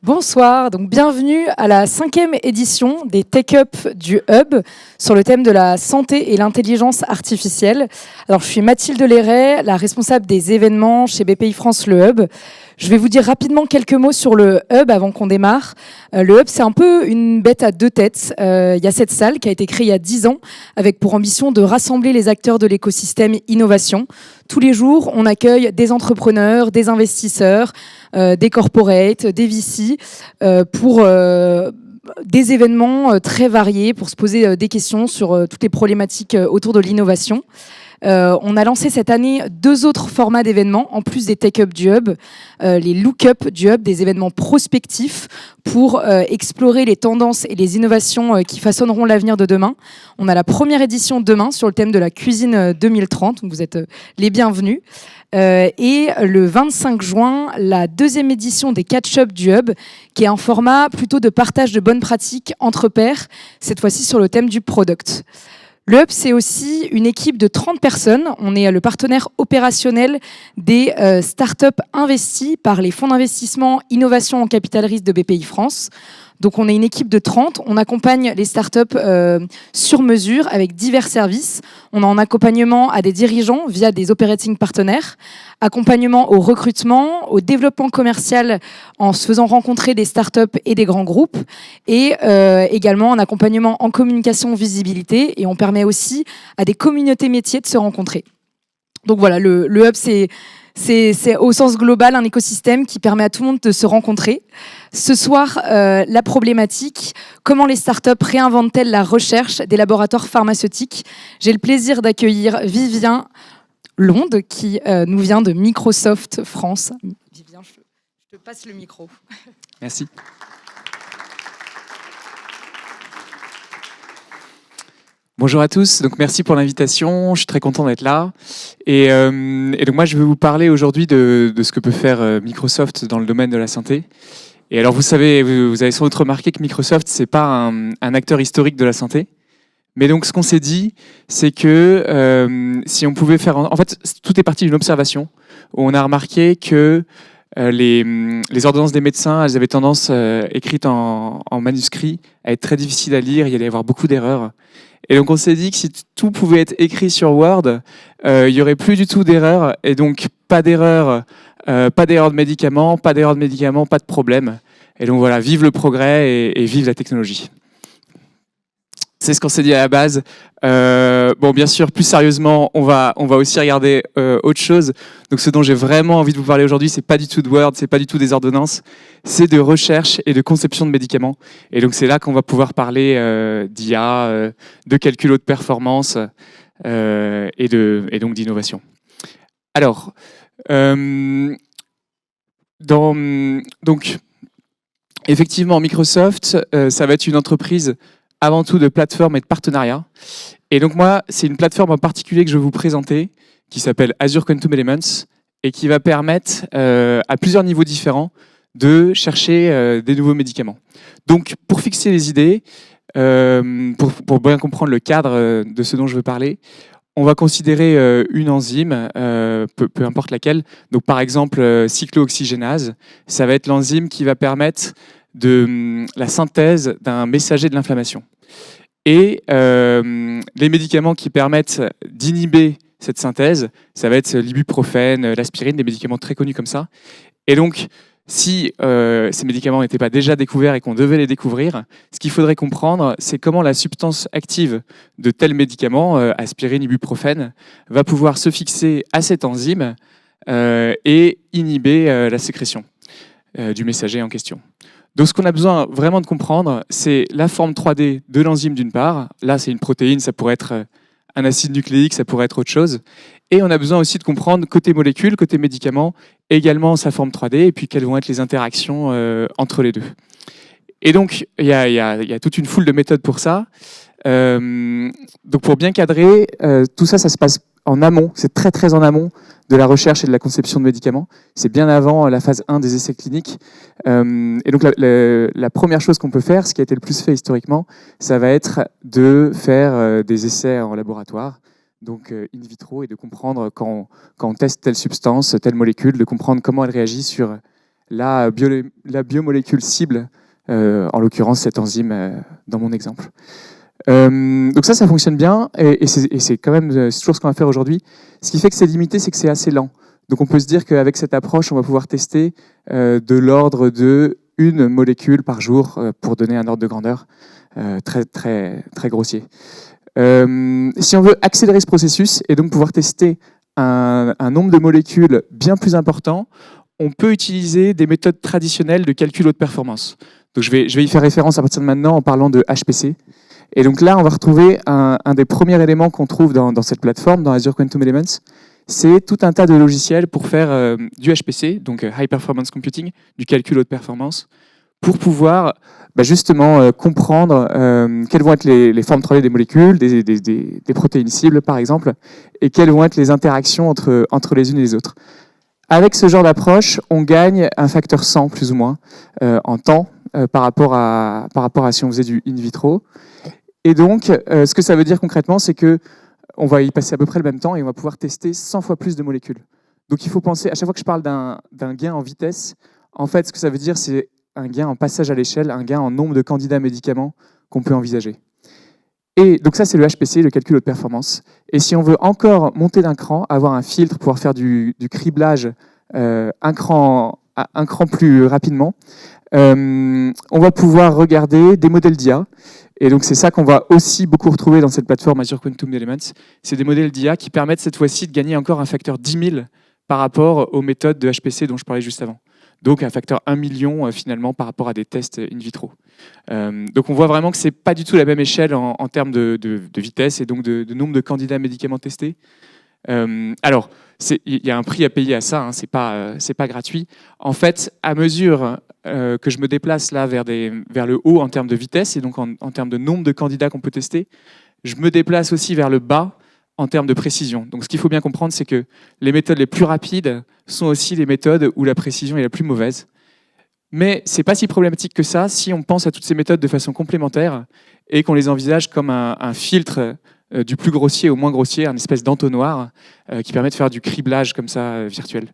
Bonsoir, donc bienvenue à la 5e édition des Tech Up du Hub sur le thème de la santé et l'intelligence artificielle. Alors je suis Mathilde Léret, la responsable des événements chez BPI France Le Hub. Je vais vous dire rapidement quelques mots sur le Hub avant qu'on démarre. Le Hub, c'est un peu une bête à deux têtes. Il y a cette salle qui a été créée il y a 10 ans avec pour ambition de rassembler les acteurs de l'écosystème innovation. Tous les jours, on accueille des entrepreneurs, des investisseurs, des corporates, des VC pour des événements très variés pour se poser des questions sur toutes les problématiques autour de l'innovation. On a lancé cette année 2 autres formats d'événements, en plus des Tech Up du Hub, les Look Up du Hub, des événements prospectifs pour explorer les tendances et les innovations qui façonneront l'avenir de demain. On a la première édition demain sur le thème de la cuisine 2030, donc vous êtes les bienvenus. Et le 25 juin, la 2e édition des Catch-up du Hub, qui est un format plutôt de partage de bonnes pratiques entre pairs, cette fois-ci sur le thème du product. Le Hub, c'est aussi une équipe de 30 personnes. On est le partenaire opérationnel des startups investies par les fonds d'investissement Innovation en Capital Risque de BPI France. Donc on est une équipe de 30, on accompagne les startups sur mesure avec divers services. On est en accompagnement à des dirigeants via des operating partenaires, accompagnement au recrutement, au développement commercial en se faisant rencontrer des startups et des grands groupes, et également un accompagnement en communication visibilité, et on permet aussi à des communautés métiers de se rencontrer. Donc voilà, le Hub, c'est au sens global un écosystème qui permet à tout le monde de se rencontrer. Ce soir, la problématique, comment les startups réinventent-elles la recherche des laboratoires pharmaceutiques? J'ai le plaisir d'accueillir Vivien Londe qui nous vient de Microsoft France. Vivien, je te passe le micro. Merci. Bonjour à tous, donc merci pour l'invitation, je suis très content d'être là. Et donc moi je vais vous parler aujourd'hui de ce que peut faire Microsoft dans le domaine de la santé. Et alors vous avez sans doute remarqué que Microsoft, c'est pas un acteur historique de la santé. Mais donc ce qu'on s'est dit, c'est que si on pouvait faire... En fait, tout est parti d'une observation où on a remarqué que les ordonnances des médecins, elles avaient tendance, écrites en manuscrit, à être très difficiles à lire, il y allait y avoir beaucoup d'erreurs. Et donc on s'est dit que si tout pouvait être écrit sur Word, il n'y aurait plus du tout d'erreurs, et donc pas d'erreurs de médicaments, pas de problème. Et donc voilà, vive le progrès et vive la technologie. C'est ce qu'on s'est dit à la base. Bon, bien sûr, plus sérieusement, on va aussi regarder autre chose. Donc, ce dont j'ai vraiment envie de vous parler aujourd'hui, c'est pas du tout de Word, c'est pas du tout des ordonnances, c'est de recherche et de conception de médicaments. Et donc, c'est là qu'on va pouvoir parler d'IA, de calcul haute performance et donc d'innovation. Alors, donc, effectivement, Microsoft, ça va être une entreprise avant tout de plateforme et de partenariat. Et donc moi, c'est une plateforme en particulier que je vais vous présenter, qui s'appelle Azure Quantum Elements, et qui va permettre à plusieurs niveaux différents de chercher des nouveaux médicaments. Donc pour fixer les idées, pour bien comprendre le cadre de ce dont je veux parler, on va considérer une enzyme, peu importe laquelle. Donc par exemple, cyclooxygénase, ça va être l'enzyme qui va permettre de la synthèse d'un messager de l'inflammation. Et les médicaments qui permettent d'inhiber cette synthèse, ça va être l'ibuprofène, l'aspirine, des médicaments très connus comme ça. Et donc, si ces médicaments n'étaient pas déjà découverts et qu'on devait les découvrir, ce qu'il faudrait comprendre, c'est comment la substance active de tel médicament, aspirine, ibuprofène, va pouvoir se fixer à cette enzyme et inhiber la sécrétion du messager en question. Donc ce qu'on a besoin vraiment de comprendre, c'est la forme 3D de l'enzyme d'une part. Là, c'est une protéine, ça pourrait être un acide nucléique, ça pourrait être autre chose. Et on a besoin aussi de comprendre côté molécule, côté médicament, également sa forme 3D, et puis quelles vont être les interactions entre les deux. Et donc, il y a toute une foule de méthodes pour ça. Donc pour bien cadrer, tout ça, ça se passe en amont, c'est très très en amont de la recherche et de la conception de médicaments. C'est bien avant la phase 1 des essais cliniques. Et donc la première chose qu'on peut faire, ce qui a été le plus fait historiquement, ça va être de faire des essais en laboratoire, donc in vitro, et de comprendre quand on teste telle substance, telle molécule, de comprendre comment elle réagit sur la biomolécule cible, en l'occurrence cette enzyme dans mon exemple. Donc ça fonctionne bien et c'est quand même c'est toujours ce qu'on va faire aujourd'hui. Ce qui fait que c'est limité, c'est que c'est assez lent. Donc on peut se dire qu'avec cette approche, on va pouvoir tester de l'ordre de une molécule par jour pour donner un ordre de grandeur très grossier. Si on veut accélérer ce processus et donc pouvoir tester un nombre de molécules bien plus important, on peut utiliser des méthodes traditionnelles de calcul haute performance. Donc je vais y faire référence à partir de maintenant en parlant de HPC. Et donc là, on va retrouver un des premiers éléments qu'on trouve dans cette plateforme, dans Azure Quantum Elements. C'est tout un tas de logiciels pour faire du HPC, donc High Performance Computing, du calcul haute performance, pour pouvoir justement comprendre quelles vont être les formes 3D des molécules, des protéines cibles par exemple, et quelles vont être les interactions entre les unes et les autres. Avec ce genre d'approche, on gagne un facteur 100 plus ou moins en temps par rapport à si on faisait du in vitro. Et donc, ce que ça veut dire concrètement, c'est qu'on va y passer à peu près le même temps et on va pouvoir tester 100 fois plus de molécules. Donc il faut penser, à chaque fois que je parle d'un gain en vitesse, en fait, ce que ça veut dire, c'est un gain en passage à l'échelle, un gain en nombre de candidats médicaments qu'on peut envisager. Et donc ça, c'est le HPC, le calcul haute performance. Et si on veut encore monter d'un cran, avoir un filtre, pouvoir faire du criblage un cran plus rapidement, on va pouvoir regarder des modèles d'IA. Et donc c'est ça qu'on va aussi beaucoup retrouver dans cette plateforme Azure Quantum Elements. C'est des modèles d'IA qui permettent cette fois-ci de gagner encore un facteur 10 000 par rapport aux méthodes de HPC dont je parlais juste avant. Donc un facteur 1 million finalement par rapport à des tests in vitro. Donc on voit vraiment que ce n'est pas du tout la même échelle en termes de vitesse et donc de nombre de candidats médicaments testés. Alors, il y a un prix à payer à ça, hein, c'est pas gratuit. En fait, à mesure que je me déplace là vers le haut en termes de vitesse et donc en termes de nombre de candidats qu'on peut tester, je me déplace aussi vers le bas en termes de précision. Donc ce qu'il faut bien comprendre, c'est que les méthodes les plus rapides sont aussi les méthodes où la précision est la plus mauvaise. Mais ce n'est pas si problématique que ça si on pense à toutes ces méthodes de façon complémentaire et qu'on les envisage comme un filtre du plus grossier au moins grossier, un espèce d'entonnoir qui permet de faire du criblage comme ça virtuel.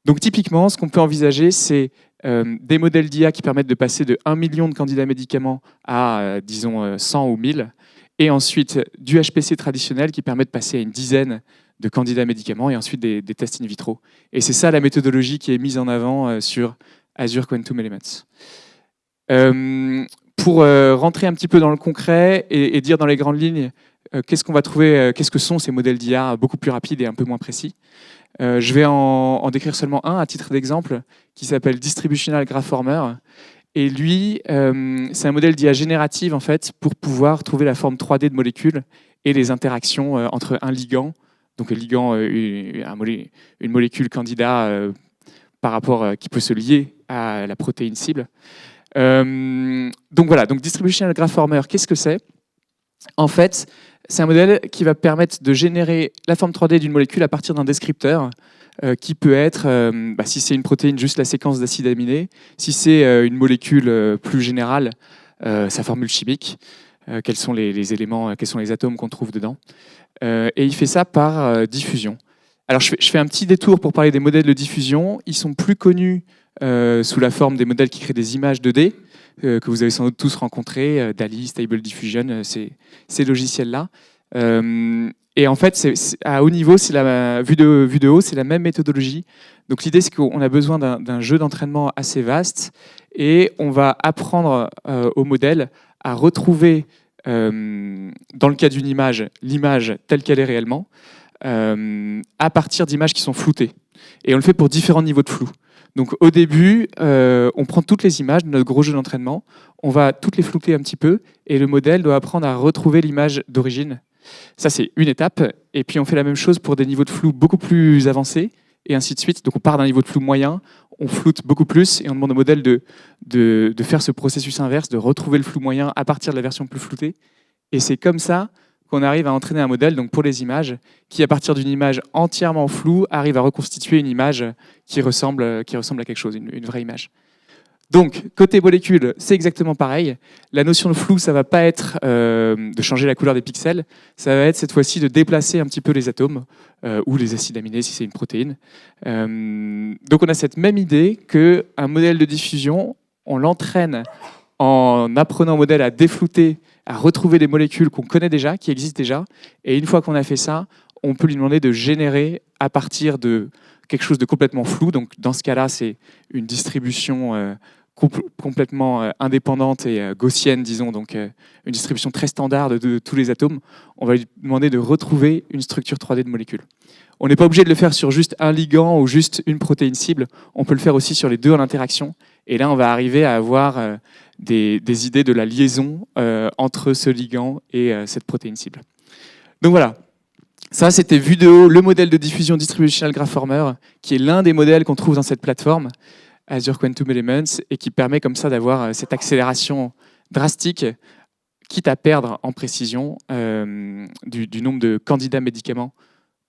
Donc typiquement, ce qu'on peut envisager, c'est des modèles d'IA qui permettent de passer de 1 million de candidats médicaments à, disons, 100 ou 1000, et ensuite du HPC traditionnel qui permet de passer à une dizaine de candidats médicaments et ensuite des tests in vitro. Et c'est ça la méthodologie qui est mise en avant sur Azure Quantum Elements. Pour rentrer un petit peu dans le concret et dire dans les grandes lignes qu'est-ce qu'on va trouver, qu'est-ce que sont ces modèles d'IA beaucoup plus rapides et un peu moins précis. Je vais en décrire seulement un à titre d'exemple qui s'appelle Distributional Graph Former. Et lui, c'est un modèle d'IA générative en fait, pour pouvoir trouver la forme 3D de molécules et les interactions entre un ligand, donc un ligand, une molécule candidat par rapport qui peut se lier à la protéine cible. Donc voilà, donc Distributional Graph Former, qu'est-ce que c'est? En fait, c'est un modèle qui va permettre de générer la forme 3D d'une molécule à partir d'un descripteur qui peut être, si c'est une protéine, juste la séquence d'acides aminés, si c'est une molécule plus générale, sa formule chimique, quels sont les éléments, quels sont les atomes qu'on trouve dedans. Et il fait ça par diffusion. Alors je fais un petit détour pour parler des modèles de diffusion. Ils sont plus connus sous la forme des modèles qui créent des images 2D, que vous avez sans doute tous rencontrés, DALL-E, Stable Diffusion, ces logiciels-là. Et en fait, à haut niveau, vu de haut, c'est la même méthodologie. Donc l'idée, c'est qu'on a besoin d'un jeu d'entraînement assez vaste et on va apprendre au modèle à retrouver, dans le cas d'une image, l'image telle qu'elle est réellement, à partir d'images qui sont floutées. Et on le fait pour différents niveaux de flou. Donc au début, on prend toutes les images de notre gros jeu d'entraînement, on va toutes les flouter un petit peu, et le modèle doit apprendre à retrouver l'image d'origine. Ça, c'est une étape. Et puis on fait la même chose pour des niveaux de flou beaucoup plus avancés, et ainsi de suite. Donc on part d'un niveau de flou moyen, on floute beaucoup plus, et on demande au modèle de faire ce processus inverse, de retrouver le flou moyen à partir de la version plus floutée. Et c'est comme ça qu'on arrive à entraîner un modèle, donc pour les images, qui à partir d'une image entièrement floue, arrive à reconstituer une image qui ressemble à quelque chose, une vraie image. Donc, côté molécule, c'est exactement pareil. La notion de flou, ça va pas être de changer la couleur des pixels, ça va être cette fois-ci de déplacer un petit peu les atomes, ou les acides aminés si c'est une protéine. Donc on a cette même idée qu'un modèle de diffusion, on l'entraîne en apprenant au modèle à déflouter, à retrouver des molécules qu'on connaît déjà, qui existent déjà, et une fois qu'on a fait ça, on peut lui demander de générer à partir de quelque chose de complètement flou. Donc dans ce cas-là, c'est une distribution complètement indépendante et gaussienne, disons, donc une distribution très standard de tous les atomes. On va lui demander de retrouver une structure 3D de molécules. On n'est pas obligé de le faire sur juste un ligand ou juste une protéine cible. On peut le faire aussi sur les deux en interaction. Et là, on va arriver à avoir des idées de la liaison entre ce ligand et cette protéine cible. Donc voilà. Ça, c'était vu de haut le modèle de diffusion Distributional Graph Former, qui est l'un des modèles qu'on trouve dans cette plateforme, Azure Quantum Elements, et qui permet comme ça d'avoir cette accélération drastique, quitte à perdre en précision du nombre de candidats médicaments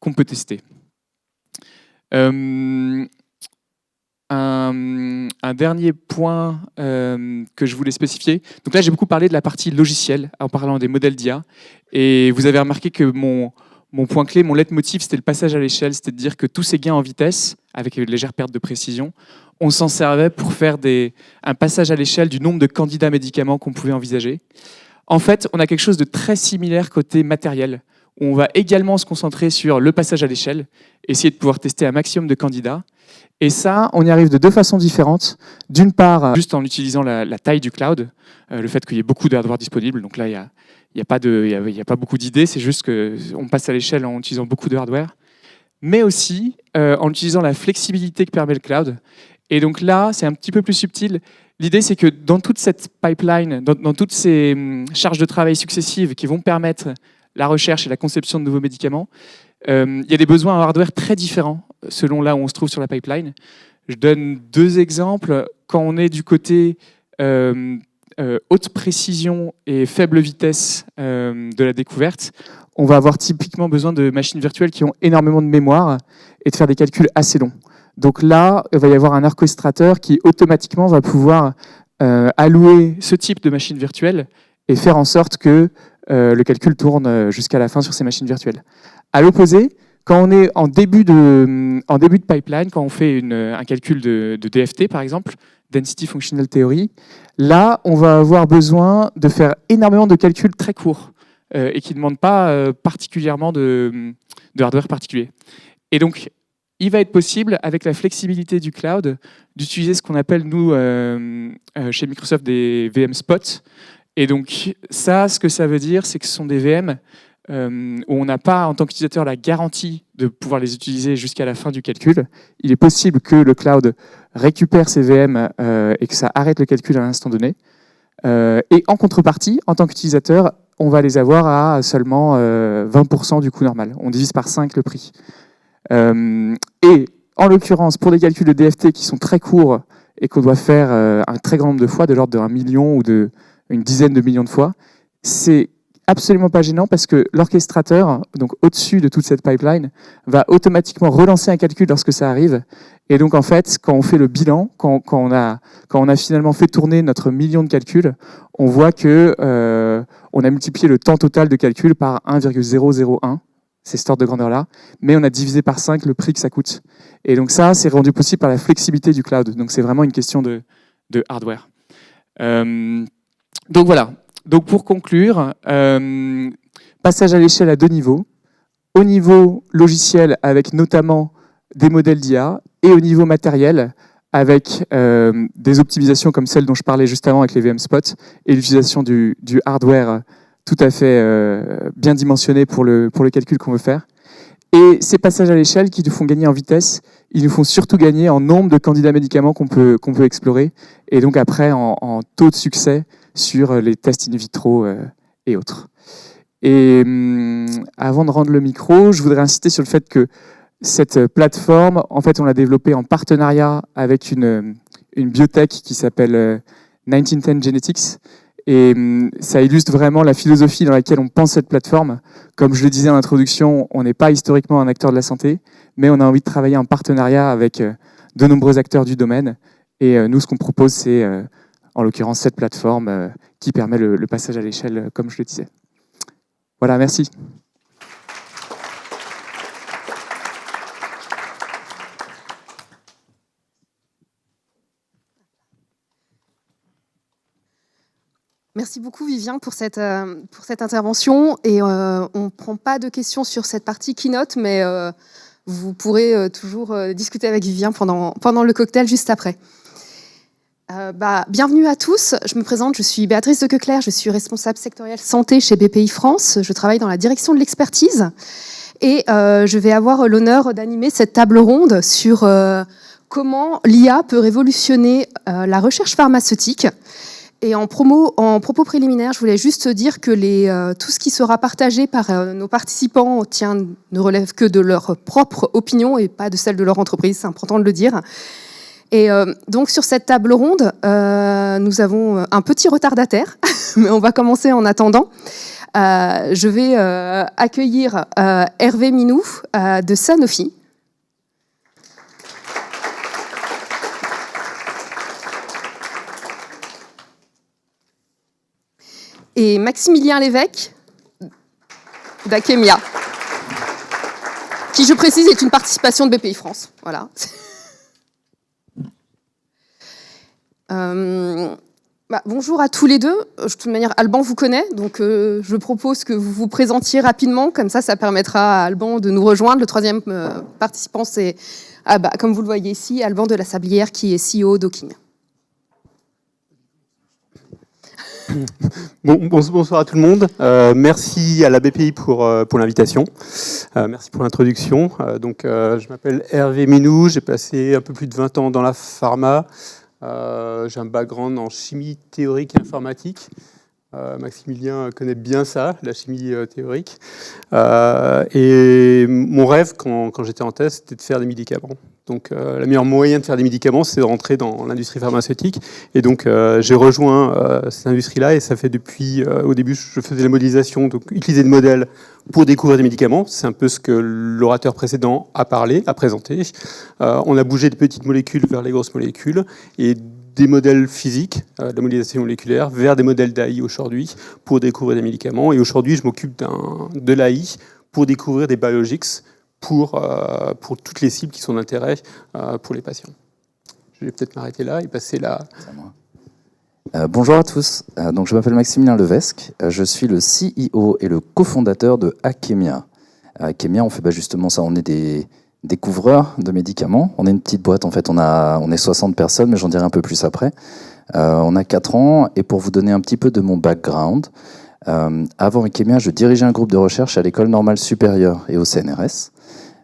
qu'on peut tester. Un dernier point que je voulais spécifier. Donc là, j'ai beaucoup parlé de la partie logicielle en parlant des modèles d'IA, et vous avez remarqué que mon point clé, mon leitmotiv, c'était le passage à l'échelle, c'était de dire que tous ces gains en vitesse, avec une légère perte de précision, on s'en servait pour faire un passage à l'échelle du nombre de candidats médicaments qu'on pouvait envisager. En fait, on a quelque chose de très similaire côté matériel, où on va également se concentrer sur le passage à l'échelle, essayer de pouvoir tester un maximum de candidats. Et ça, on y arrive de deux façons différentes. D'une part, juste en utilisant la taille du cloud, le fait qu'il y ait beaucoup de hardware disponible. Donc là, il n'y a pas beaucoup d'idées, c'est juste qu'on passe à l'échelle en utilisant beaucoup de hardware. Mais aussi en utilisant la flexibilité que permet le cloud. Et donc là, c'est un petit peu plus subtil. L'idée, c'est que dans toute cette pipeline, dans toutes ces charges de travail successives qui vont permettre la recherche et la conception de nouveaux médicaments, il y a des besoins en hardware très différents selon là où on se trouve sur la pipeline. Je donne deux exemples. Quand on est du côté haute précision et faible vitesse de la découverte, on va avoir typiquement besoin de machines virtuelles qui ont énormément de mémoire et de faire des calculs assez longs. Donc là, il va y avoir un orchestrateur qui automatiquement va pouvoir allouer ce type de machine virtuelle et faire en sorte que le calcul tourne jusqu'à la fin sur ces machines virtuelles. À l'opposé, quand on est en début de pipeline, quand on fait un calcul de DFT par exemple, Density Functional Theory, là, on va avoir besoin de faire énormément de calculs très courts et qui ne demandent pas particulièrement de hardware particulier. Et donc, il va être possible, avec la flexibilité du cloud, d'utiliser ce qu'on appelle, nous, chez Microsoft, des VM spots. Et donc, ça, ce que ça veut dire, c'est que ce sont des VM où on n'a pas, en tant qu'utilisateur, la garantie de pouvoir les utiliser jusqu'à la fin du calcul. Il est possible que le cloud récupère ces VM et que ça arrête le calcul à l'instant donné. Et en contrepartie, en tant qu'utilisateur, on va les avoir à seulement 20% du coût normal. On divise par 5 le prix. Et en l'occurrence, pour des calculs de DFT qui sont très courts et qu'on doit faire un très grand nombre de fois, de l'ordre d'1 million ou d'une dizaine de millions de fois, c'est absolument pas gênant parce que l'orchestrateur, donc au-dessus de toute cette pipeline, va automatiquement relancer un calcul lorsque ça arrive. Et donc en fait, quand on fait le bilan, quand on a finalement fait tourner notre million de calculs, on voit que on a multiplié le temps total de calcul par 1,001. C'est cet ordre de grandeur-là, mais on a divisé par 5 le prix que ça coûte. Et donc ça, c'est rendu possible par la flexibilité du cloud. Donc c'est vraiment une question de hardware. Donc voilà. Donc pour conclure, passage à l'échelle à deux niveaux. Au niveau logiciel, avec notamment des modèles d'IA, et au niveau matériel, avec des optimisations comme celles dont je parlais juste avant avec les VM spots, et l'utilisation du hardware tout à fait bien dimensionné pour le calcul qu'on veut faire. Et ces passages à l'échelle qui nous font gagner en vitesse, ils nous font surtout gagner en nombre de candidats médicaments qu'on peut explorer, et donc après en taux de succès sur les tests in vitro et autres. Et avant de rendre le micro, je voudrais insister sur le fait que cette plateforme, en fait, on l'a développée en partenariat avec une biotech qui s'appelle 1910 Genetics. Et ça illustre vraiment la philosophie dans laquelle on pense cette plateforme. Comme je le disais en introduction, on n'est pas historiquement un acteur de la santé, mais on a envie de travailler en partenariat avec de nombreux acteurs du domaine. Et nous, ce qu'on propose, c'est en l'occurrence cette plateforme qui permet le passage à l'échelle, comme je le disais. Voilà, merci. Merci beaucoup Vivien pour cette intervention. Et on ne prend pas de questions sur cette partie keynote, mais vous pourrez toujours discuter avec Vivien pendant le cocktail juste après. Bienvenue à tous, je me présente, je suis Béatrice de Queclerc, je suis responsable sectorielle santé chez BPI France, je travaille dans la direction de l'expertise et je vais avoir l'honneur d'animer cette table ronde sur comment l'IA peut révolutionner la recherche pharmaceutique. Et en propos préliminaire, je voulais juste dire que tout ce qui sera partagé par nos participants ne relève que de leur propre opinion et pas de celle de leur entreprise, c'est important de le dire. Et donc sur cette table ronde, nous avons un petit retardataire, mais on va commencer en attendant. Je vais accueillir Hervé Minou de Sanofi. Et Maximilien Lévesque d'Akemia, qui, je précise, est une participation de BPI France. Voilà. Bonjour à tous les deux. De toute manière, Alban vous connaît, donc je propose que vous vous présentiez rapidement, comme ça permettra à Alban de nous rejoindre. Le troisième participant, c'est, comme vous le voyez ici, Alban de la Sablière, qui est CEO d'Oking. Bonsoir à tout le monde. Merci à la BPI pour l'invitation. Merci pour l'introduction. Je m'appelle Hervé Minou, j'ai passé un peu plus de 20 ans dans la pharma. J'ai un background en chimie théorique et informatique. Maximilien connaît bien ça, la chimie théorique. Et mon rêve, quand j'étais en thèse, c'était de faire des médicaments. Donc, le meilleur moyen de faire des médicaments, c'est de rentrer dans l'industrie pharmaceutique. Et donc, j'ai rejoint cette industrie-là. Et ça fait depuis, au début, je faisais la modélisation, donc utiliser des modèles pour découvrir des médicaments. C'est un peu ce que l'orateur précédent a présenté. On a bougé de petites molécules vers les grosses molécules. Et des modèles physiques, de la modélisation moléculaire, vers des modèles d'AI aujourd'hui pour découvrir des médicaments. Et aujourd'hui, je m'occupe de l'AI pour découvrir des biologics pour toutes les cibles qui sont d'intérêt pour les patients. Je vais peut-être m'arrêter là et passer là. Bonjour à tous, je m'appelle Maximilien Lévesque, je suis le CEO et le cofondateur de Akemia. À Akemia, on fait justement ça, on est des découvreurs de médicaments. On est une petite boîte, en fait, on est 60 personnes, mais j'en dirai un peu plus après. On a 4 ans, et pour vous donner un petit peu de mon background, avant Akemia, je dirigeais un groupe de recherche à l'École normale supérieure et au CNRS,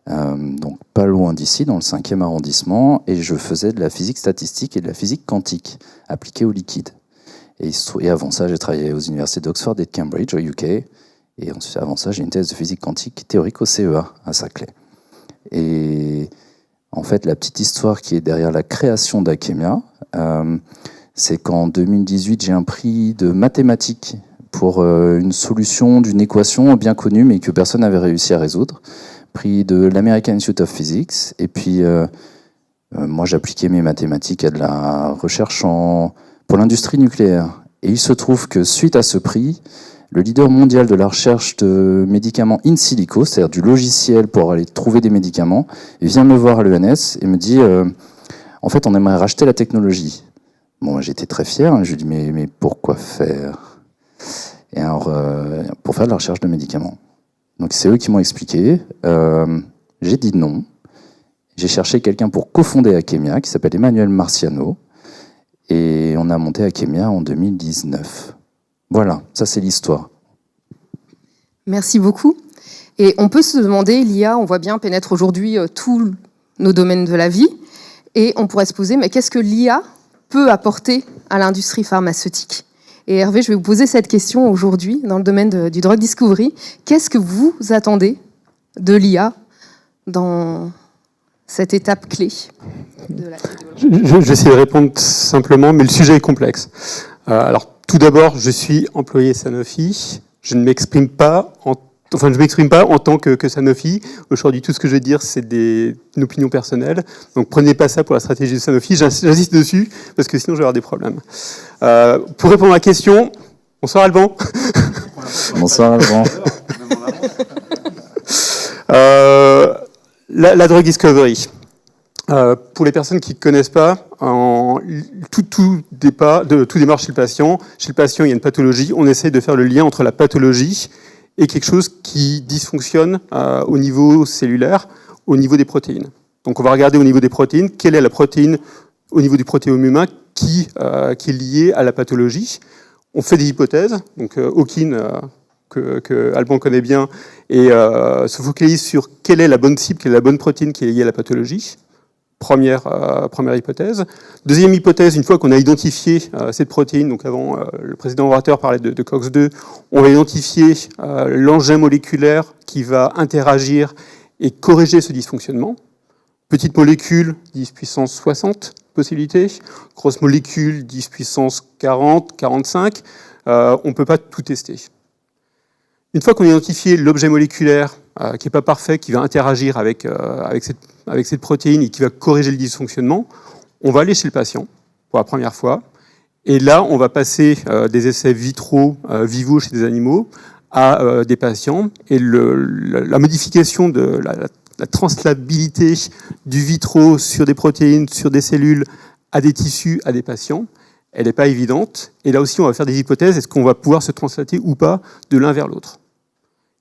donc pas loin d'ici, dans le 5e arrondissement, et je faisais de la physique statistique et de la physique quantique, appliquée au liquide. Et avant ça, j'ai travaillé aux universités d'Oxford et de Cambridge, au UK, et ensuite, avant ça, j'ai une thèse de physique quantique théorique au CEA, à Saclay. Et en fait, la petite histoire qui est derrière la création d'Akemia, c'est qu'en 2018, j'ai un prix de mathématiques pour une solution d'une équation bien connue, mais que personne n'avait réussi à résoudre. Prix de l'American Institute of Physics. Et puis, moi, j'appliquais mes mathématiques à de la recherche pour l'industrie nucléaire. Et il se trouve que suite à ce prix, le leader mondial de la recherche de médicaments in silico, c'est-à-dire du logiciel pour aller trouver des médicaments, il vient me voir à l'ENS et me dit en fait, on aimerait racheter la technologie. Bon, j'étais très fier. Je lui dis mais pourquoi faire? Et alors, pour faire de la recherche de médicaments. Donc, c'est eux qui m'ont expliqué. J'ai dit non. J'ai cherché quelqu'un pour cofonder Akemia, qui s'appelle Emmanuel Marciano. Et on a monté Akemia en 2019. Voilà, ça c'est l'histoire. Merci beaucoup. Et on peut se demander, l'IA, on voit bien, pénètre aujourd'hui tous nos domaines de la vie. Et on pourrait se poser, mais qu'est-ce que l'IA peut apporter à l'industrie pharmaceutique? Et Hervé, je vais vous poser cette question aujourd'hui dans le domaine du drug discovery. Qu'est-ce que vous attendez de l'IA dans cette étape clé de la Je vais essayer de répondre simplement, mais le sujet est complexe. Alors, tout d'abord, je suis employé Sanofi. Je ne m'exprime pas en enfin, je m'exprime pas en tant que Sanofi. Aujourd'hui, tout ce que je vais dire, c'est une opinion personnelle. Donc, prenez pas ça pour la stratégie de Sanofi. J'insiste dessus, parce que sinon, je vais avoir des problèmes. Pour répondre à la question, bonsoir Alban. Bonsoir Alban. La drug discovery. Pour les personnes qui ne connaissent pas, tout démarre chez le patient. Chez le patient, il y a une pathologie. On essaye de faire le lien entre la pathologie et quelque chose qui dysfonctionne au niveau cellulaire, au niveau des protéines. Donc on va regarder au niveau des protéines, quelle est la protéine au niveau du protéome humain qui est liée à la pathologie. On fait des hypothèses. Donc Hawking, que Alban connaît bien, et se focalise sur quelle est la bonne cible, quelle est la bonne protéine qui est liée à la pathologie. Première hypothèse. Deuxième hypothèse, une fois qu'on a identifié cette protéine, donc avant le précédent orateur parlait de COX-2, on va identifier l'engin moléculaire qui va interagir et corriger ce dysfonctionnement. Petite molécule, 10 puissance 60 possibilités. Grosse molécule, 10 puissance 40, 45. On ne peut pas tout tester. Une fois qu'on a identifié l'objet moléculaire qui n'est pas parfait, qui va interagir avec cette protéine et qui va corriger le dysfonctionnement, on va aller chez le patient pour la première fois. Et là, on va passer des essais vivo chez des animaux à des patients. Et la modification de la translabilité du vitro sur des protéines, sur des cellules, à des tissus, à des patients, elle n'est pas évidente. Et là aussi, on va faire des hypothèses. Est-ce qu'on va pouvoir se translater ou pas de l'un vers l'autre?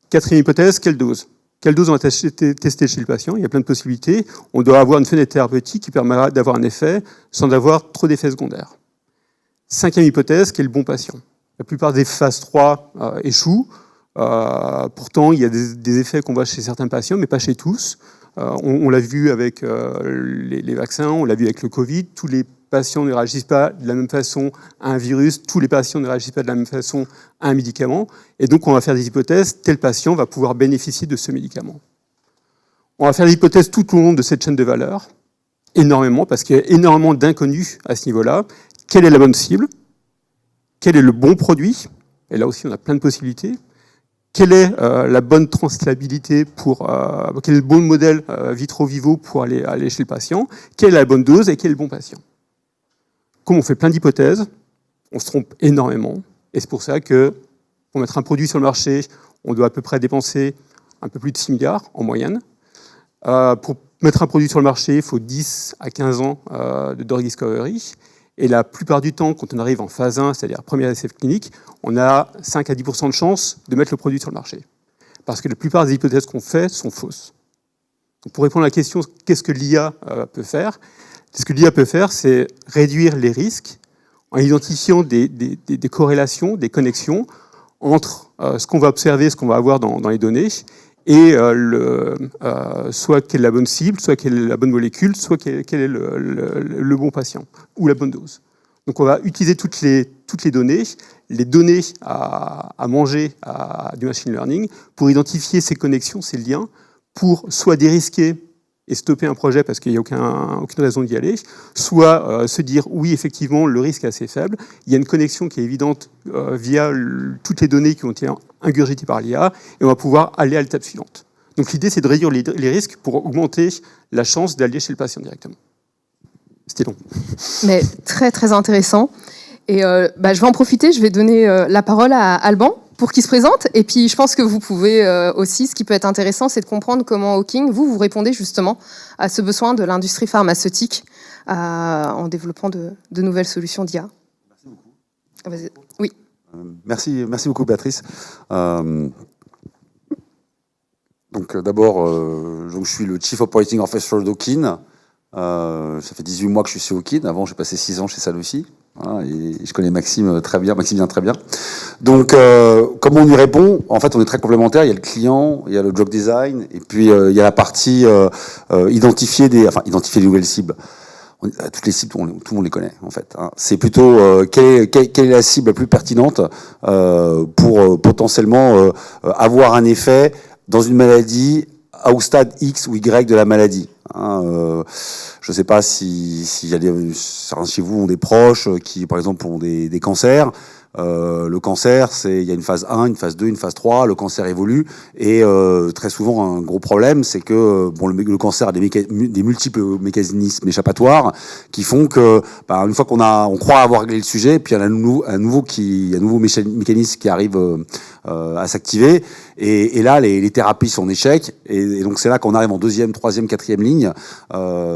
Quatrième hypothèse, quelle dose? Quelle dose on va tester chez le patient? Il y a plein de possibilités. On doit avoir une fenêtre thérapeutique qui permettra d'avoir un effet sans avoir trop d'effets secondaires. Cinquième hypothèse, quel est le bon patient? La plupart des phases 3 échouent. Pourtant, il y a des effets qu'on voit chez certains patients, mais pas chez tous. On l'a vu avec les vaccins, on l'a vu avec le Covid. Tous les patients ne réagissent pas de la même façon à un virus, tous les patients ne réagissent pas de la même façon à un médicament. Et donc, on va faire des hypothèses, tel patient va pouvoir bénéficier de ce médicament. On va faire des hypothèses tout au long de cette chaîne de valeur, énormément, parce qu'il y a énormément d'inconnus à ce niveau-là. Quelle est la bonne cible? Quel est le bon produit? Et là aussi, on a plein de possibilités. Quelle est la bonne translabilité quel est le bon modèle vitro-vivo pour aller chez le patient? Quelle est la bonne dose et quel est le bon patient? Comme on fait plein d'hypothèses, on se trompe énormément. Et c'est pour ça que pour mettre un produit sur le marché, on doit à peu près dépenser un peu plus de 6 milliards en moyenne. Pour mettre un produit sur le marché, il faut 10 à 15 ans de drug discovery. Et la plupart du temps, quand on arrive en phase 1, c'est-à-dire premier essai clinique, on a 5 à 10% de chance de mettre le produit sur le marché. Parce que la plupart des hypothèses qu'on fait sont fausses. Donc pour répondre à la question, qu'est-ce que l'IA peut faire? Ce que l'IA peut faire, c'est réduire les risques en identifiant des corrélations, des connexions entre ce qu'on va observer, ce qu'on va avoir dans les données, et soit quelle est la bonne cible, soit quelle est la bonne molécule, soit quel est le bon patient, ou la bonne dose. Donc on va utiliser toutes les données à manger du machine learning, pour identifier ces connexions, ces liens, pour soit dérisquer et stopper un projet parce qu'il n'y a aucune raison d'y aller, soit se dire oui, effectivement, le risque est assez faible, il y a une connexion qui est évidente via toutes les données qui ont été ingurgitées par l'IA, et on va pouvoir aller à l'étape suivante. Donc l'idée, c'est de réduire les risques pour augmenter la chance d'aller chez le patient directement. C'était long. Mais très, très intéressant. Et je vais en profiter, je vais donner la parole à Alban pour qu'il se présente. Et puis, je pense que vous pouvez aussi, ce qui peut être intéressant, c'est de comprendre comment Hawking, vous répondez justement à ce besoin de l'industrie pharmaceutique en développant de nouvelles solutions d'IA. Merci beaucoup. Oui. Merci beaucoup, Béatrice. Donc, d'abord, je suis le Chief Operating Officer d'Hawking. Ça fait 18 mois que je suis chez Hawking. Avant, j'ai passé 6 ans chez Sanofi. Voilà, et je connais Maxime très bien, Maximilien très bien. Donc, comment on y répond? En fait, on est très complémentaires. Il y a le client, il y a le drug design, et puis il y a la partie identifier des nouvelles cibles. Toutes les cibles, tout le monde les connaît, en fait. Hein. C'est plutôt quelle est la cible la plus pertinente pour potentiellement avoir un effet dans une maladie au stade X ou Y de la maladie. Hein, je ne sais pas si certains chez vous ont des proches qui, par exemple, ont des cancers. Le cancer, il y a une phase 1, une phase 2, une phase 3, le cancer évolue, et très souvent un gros problème, c'est que le cancer a des multiples mécanismes échappatoires qui font que une fois on croit avoir réglé le sujet, puis il y a un nouveau mécanisme qui arrive à s'activer, et là les thérapies sont en échec, et donc c'est là qu'on arrive en deuxième, troisième, quatrième ligne.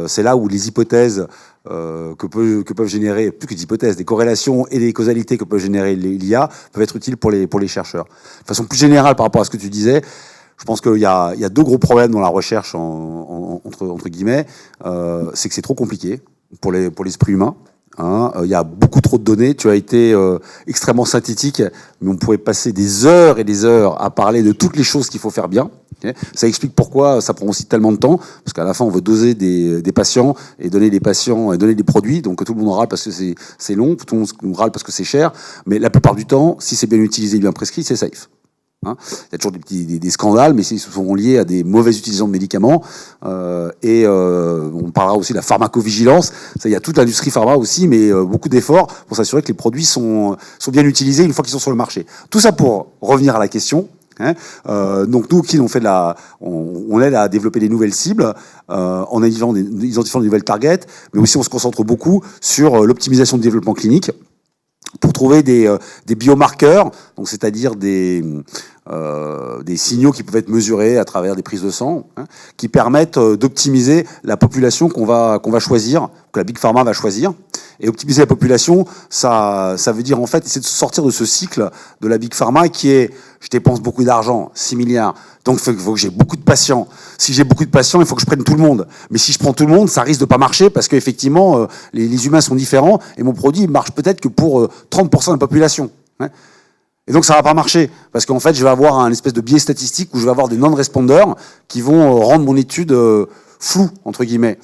C'est là où les hypothèses que peuvent générer, plus que des hypothèses, des corrélations et des causalités que peuvent générer l'IA peuvent être utiles pour les chercheurs. De façon plus générale par rapport à ce que tu disais, je pense qu'il y a deux gros problèmes dans la recherche entre guillemets. C'est que c'est trop compliqué pour l'esprit humain. Il y a beaucoup trop de données. Tu as été extrêmement synthétique, mais on pourrait passer des heures et des heures à parler de toutes les choses qu'il faut faire bien. Okay, ça explique pourquoi ça prend aussi tellement de temps, parce qu'à la fin on veut doser des patients et donner des produits, donc tout le monde râle parce que c'est long, tout le monde râle parce que c'est cher, mais la plupart du temps, si c'est bien utilisé et bien prescrit, c'est safe. Il y a toujours des scandales, mais ils sont liés à des mauvaises utilisations de médicaments. On parlera aussi de la pharmacovigilance. Ça, il y a toute l'industrie pharma aussi, mais beaucoup d'efforts pour s'assurer que les produits sont bien utilisés une fois qu'ils sont sur le marché. Tout ça pour revenir à la question. Donc nous, on aide à développer des nouvelles cibles en identifiant de nouvelles targets, mais aussi on se concentre beaucoup sur l'optimisation du développement clinique pour trouver des biomarqueurs, donc c'est-à-dire des signaux qui peuvent être mesurés à travers des prises de sang, qui permettent d'optimiser la population qu'on va choisir, que la Big Pharma va choisir. Et optimiser la population, ça veut dire en fait essayer de sortir de ce cycle de la Big Pharma qui est je dépense beaucoup d'argent, 6 milliards, donc il faut que j'ai beaucoup de patients. Si j'ai beaucoup de patients, il faut que je prenne tout le monde. Mais si je prends tout le monde, ça risque de pas marcher parce qu'effectivement, les humains sont différents et mon produit marche peut-être que pour 30% de la population. Et donc ça va pas marcher parce qu'en fait, je vais avoir un espèce de biais statistique où je vais avoir des non-respondeurs qui vont rendre mon étude floue, entre guillemets.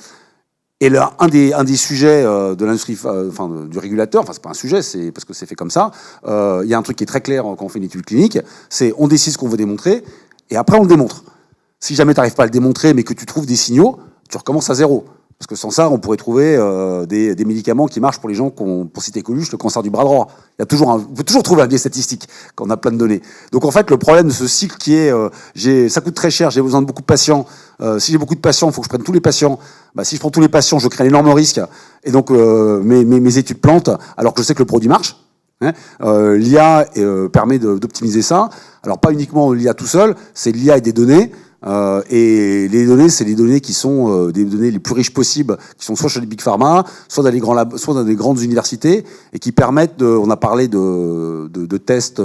Et là, un des sujets de l'industrie, du régulateur, c'est pas un sujet, c'est parce que c'est fait comme ça. Il y a un truc qui est très clair quand on fait une étude clinique, c'est on décide ce qu'on veut démontrer et après on le démontre. Si jamais tu n'arrives pas à le démontrer, mais que tu trouves des signaux, tu recommences à zéro. Parce que sans ça, on pourrait trouver des médicaments qui marchent pour les gens pour citer Coluche, le cancer du bras droit. On peut toujours trouver un biais statistique quand on a plein de données. Donc en fait, le problème de ce cycle qui est, ça coûte très cher, j'ai besoin de beaucoup de patients. Si j'ai beaucoup de patients, il faut que je prenne tous les patients. Si je prends tous les patients, je crée un énorme risque. Et donc mes études plantent, alors que je sais que le produit marche. L'IA permet d'optimiser ça. Alors pas uniquement l'IA tout seul, c'est l'IA et des données. Et les données, c'est les données qui sont des données les plus riches possibles, qui sont soit chez les big pharma, soit dans les grands labs, soit dans des grandes universités, et qui permettent on a parlé de tests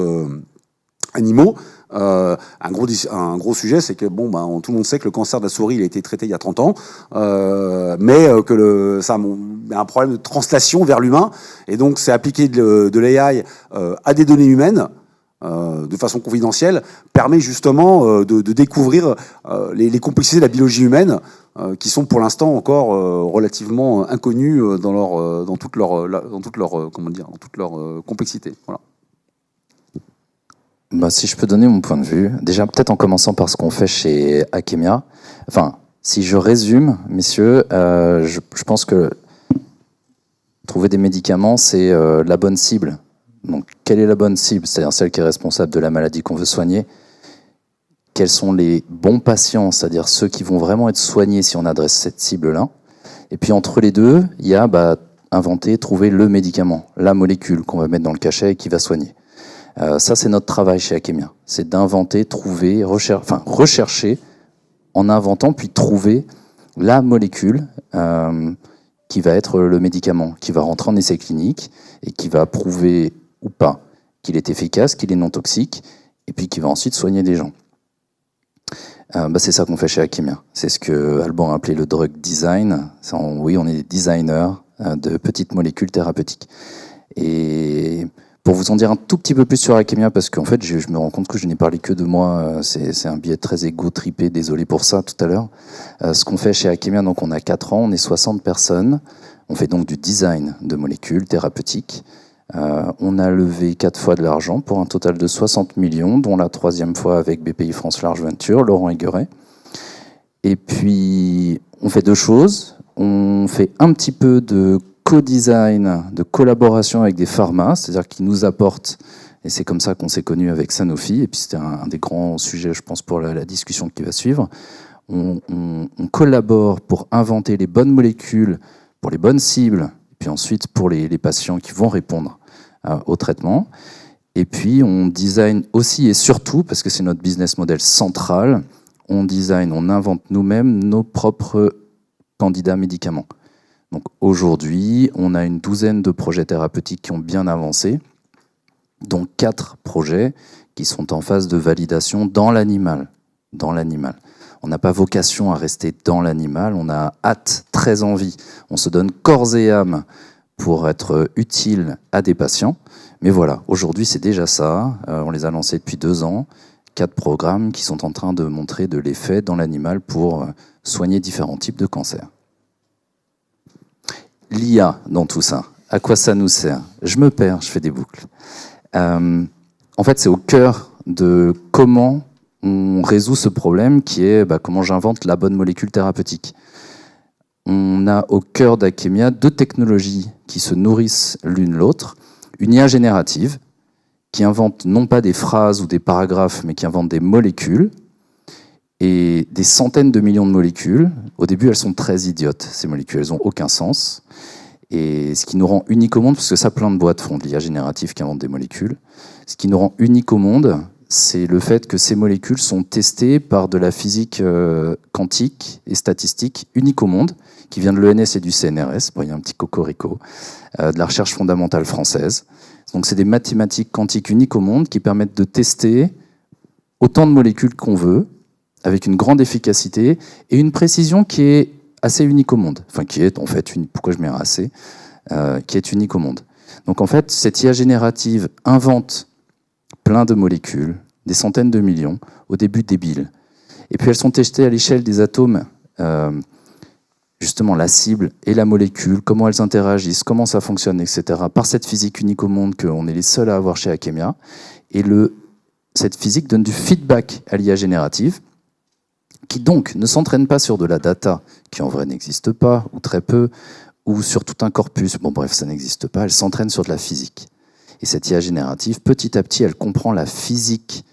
animaux. Un gros sujet, c'est que tout le monde sait que le cancer de la souris, il a été traité il y a 30 ans, mais que ça a un problème de translation vers l'humain, et donc c'est appliquer de l'AI à des données humaines. De façon confidentielle, permet justement de découvrir les complexités de la biologie humaine qui sont pour l'instant encore relativement inconnues dans toute leur complexité. Voilà. Si je peux donner mon point de vue, déjà peut-être en commençant par ce qu'on fait chez Akemia. Enfin, si je résume, messieurs, je pense que trouver des médicaments, c'est la bonne cible. Donc, quelle est la bonne cible? C'est-à-dire celle qui est responsable de la maladie qu'on veut soigner. Quels sont les bons patients, c'est-à-dire ceux qui vont vraiment être soignés si on adresse cette cible-là. Et puis entre les deux, il y a inventer, trouver le médicament, la molécule qu'on va mettre dans le cachet et qui va soigner. Ça, c'est notre travail chez Akemia. C'est d'inventer, trouver, rechercher en inventant, puis trouver la molécule qui va être le médicament, qui va rentrer en essai clinique et qui va prouver ou pas qu'il est efficace, qu'il est non toxique, et puis qui va ensuite soigner des gens. C'est ça qu'on fait chez Akemia. C'est ce que Alban a appelé le drug design. Oui, on est des designers de petites molécules thérapeutiques. Et pour vous en dire un tout petit peu plus sur Akemia, parce qu'en fait, je me rends compte que je n'ai parlé que de moi. C'est un biais très égo-tripé, désolé pour ça tout à l'heure. Ce qu'on fait chez Akemia, donc on a 4 ans, on est 60 personnes. On fait donc du design de molécules thérapeutiques. On a levé 4 fois de l'argent pour un total de 60 millions, dont la 3e fois avec BPI France Large Venture, Laurent Higueret. Et puis, on fait 2 choses. On fait un petit peu de co-design, de collaboration avec des pharma, c'est-à-dire qu'ils nous apportent, et c'est comme ça qu'on s'est connus avec Sanofi, et puis c'était un des grands sujets, je pense, pour la discussion qui va suivre. On collabore pour inventer les bonnes molécules, pour les bonnes cibles, et puis ensuite pour les patients qui vont répondre au traitement. Et puis on design aussi et surtout, parce que c'est notre business model central, on design, on invente nous-mêmes nos propres candidats médicaments. Donc aujourd'hui, on a une douzaine de projets thérapeutiques qui ont bien avancé, dont 4 projets qui sont en phase de validation dans l'animal. On n'a pas vocation à rester dans l'animal, on a hâte, très envie. On se donne corps et âme pour être utile à des patients. Mais voilà, aujourd'hui c'est déjà ça. On les a lancés depuis 2 ans. 4 programmes qui sont en train de montrer de l'effet dans l'animal pour soigner différents types de cancers. L'IA dans tout ça, à quoi ça nous sert? Je me perds, je fais des boucles. En fait, c'est au cœur de comment on résout ce problème qui est comment j'invente la bonne molécule thérapeutique. On a au cœur d'Akemia 2 technologies qui se nourrissent l'une l'autre. Une IA générative qui invente non pas des phrases ou des paragraphes, mais qui invente des molécules, et des centaines de millions de molécules. Au début, elles sont très idiotes, ces molécules, elles n'ont aucun sens. Et ce qui nous rend unique au monde, parce que ça, plein de boîtes font de l'IA générative qui invente des molécules, ce qui nous rend unique au monde, c'est le fait que ces molécules sont testées par de la physique quantique et statistique unique au monde, qui vient de l'ENS et du CNRS, bon, il y a un petit cocorico, de la recherche fondamentale française. Donc c'est des mathématiques quantiques uniques au monde qui permettent de tester autant de molécules qu'on veut, avec une grande efficacité et une précision qui est assez unique au monde. Enfin, qui est en fait, pourquoi je mets un assez, qui est unique au monde. Donc en fait, cette IA générative invente plein de molécules, des centaines de millions, au début débiles. Et puis elles sont testées à l'échelle des atomes, justement la cible et la molécule, comment elles interagissent, comment ça fonctionne, etc. Par cette physique unique au monde qu'on est les seuls à avoir chez Akemia. Et cette physique donne du feedback à l'IA générative, qui donc ne s'entraîne pas sur de la data, qui en vrai n'existe pas, ou très peu, ou sur tout un corpus. Bon bref, ça n'existe pas, elle s'entraîne sur de la physique. Et cette IA générative, petit à petit, elle comprend la physique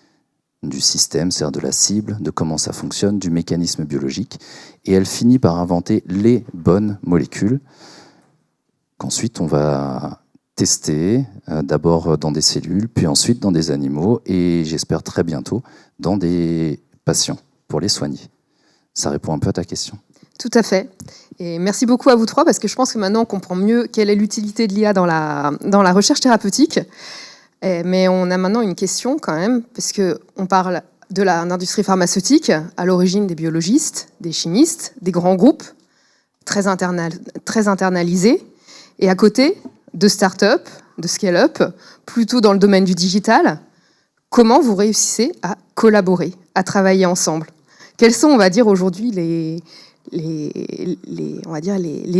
du système, c'est-à-dire de la cible, de comment ça fonctionne, du mécanisme biologique, et elle finit par inventer les bonnes molécules, qu'ensuite on va tester, d'abord dans des cellules, puis ensuite dans des animaux, et j'espère très bientôt dans des patients, pour les soigner. Ça répond un peu à ta question. Tout à fait. Et merci beaucoup à vous 3, parce que je pense que maintenant on comprend mieux quelle est l'utilité de l'IA dans la recherche thérapeutique. Mais on a maintenant une question quand même, parce qu'on parle de l'industrie pharmaceutique, à l'origine des biologistes, des chimistes, des grands groupes, très internalisés, et à côté de start-up, de scale-up, plutôt dans le domaine du digital. Comment vous réussissez à collaborer, à travailler ensemble? Quels sont, on va dire, aujourd'hui les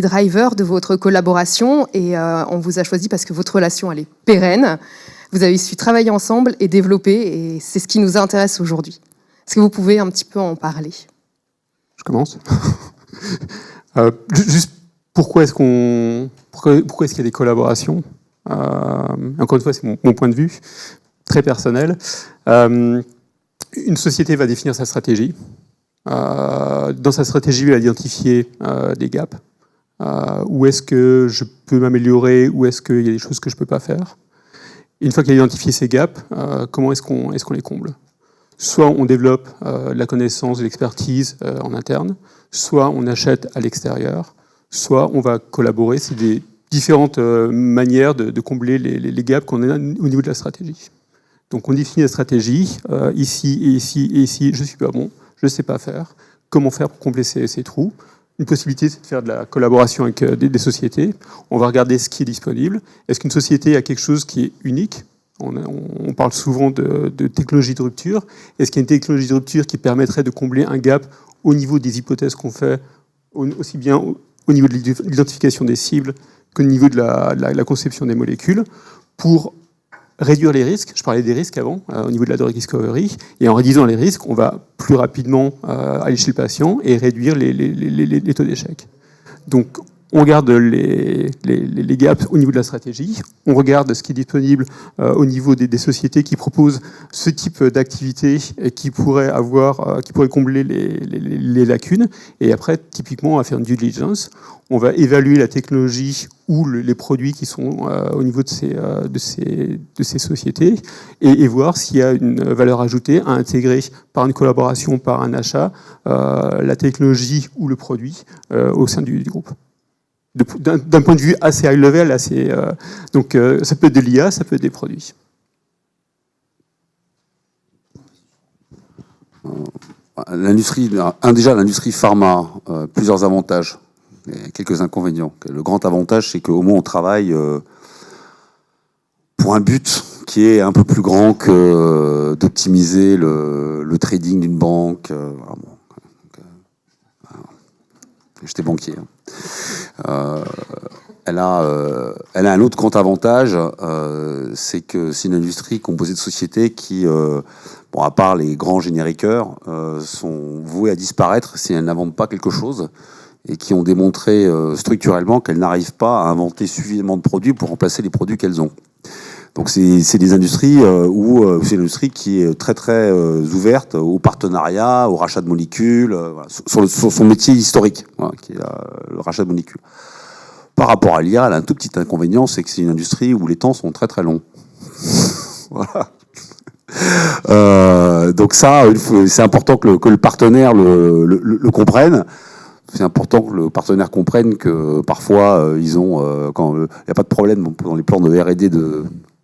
drivers de votre collaboration? Et on vous a choisi parce que votre relation, elle est pérenne. Vous avez su travailler ensemble et développer, et c'est ce qui nous intéresse aujourd'hui. Est-ce que vous pouvez un petit peu en parler? Je commence. Juste, pourquoi est-ce qu'il y a des collaborations? Encore une fois, c'est mon point de vue, très personnel. Une société va définir sa stratégie. Dans sa stratégie, elle va identifier des gaps. Où est-ce que je peux m'améliorer? Où est-ce qu'il y a des choses que je ne peux pas faire? Une fois qu'elle a identifié ces gaps, comment est-ce qu'on les comble? Soit on développe la connaissance, de l'expertise en interne, soit on achète à l'extérieur, soit on va collaborer. C'est des différentes manières de combler les gaps qu'on a au niveau de la stratégie. Donc on définit la stratégie, ici et ici et ici, je ne suis pas bon, je ne sais pas faire. Comment faire pour combler ces trous? Une possibilité, c'est de faire de la collaboration avec des sociétés. On va regarder ce qui est disponible. Est-ce qu'une société a quelque chose qui est unique? On parle souvent de technologie de rupture. Est-ce qu'il y a une technologie de rupture qui permettrait de combler un gap au niveau des hypothèses qu'on fait, aussi bien au niveau de l'identification des cibles qu'au niveau de la conception des molécules, pour réduire les risques? Je parlais des risques avant, au niveau de la drug discovery, et en réduisant les risques, on va plus rapidement aller chez le patient et réduire les taux d'échec. Donc, on regarde les gaps au niveau de la stratégie, on regarde ce qui est disponible au niveau des sociétés qui proposent ce type d'activité et qui pourraient combler les lacunes. Et après, typiquement, on va faire une due diligence. On va évaluer la technologie ou les produits qui sont au niveau de ces sociétés et voir s'il y a une valeur ajoutée à intégrer par une collaboration, par un achat, la technologie ou le produit au sein du groupe. D'un point de vue assez high level, donc ça peut être de l'IA, ça peut être des produits. L'industrie pharma, plusieurs avantages et quelques inconvénients. Le grand avantage, c'est qu'au moins on travaille pour un but qui est un peu plus grand que d'optimiser le trading d'une banque. J'étais banquier. Elle a un autre grand avantage, c'est que c'est une industrie composée de sociétés qui, à part les grands génériqueurs, sont vouées à disparaître si elles n'inventent pas quelque chose et qui ont démontré structurellement qu'elles n'arrivent pas à inventer suffisamment de produits pour remplacer les produits qu'elles ont. Donc c'est des industries c'est une industrie qui est très très ouverte au partenariat, au rachat de molécules, sur son métier historique, qui est le rachat de molécules. Par rapport à l'IA, elle a un tout petit inconvénient, c'est que c'est une industrie où les temps sont très très longs. Voilà. Donc ça, c'est important que le partenaire le comprenne. C'est important que le partenaire comprenne que parfois quand il n'y a pas de problème dans les plans de R&D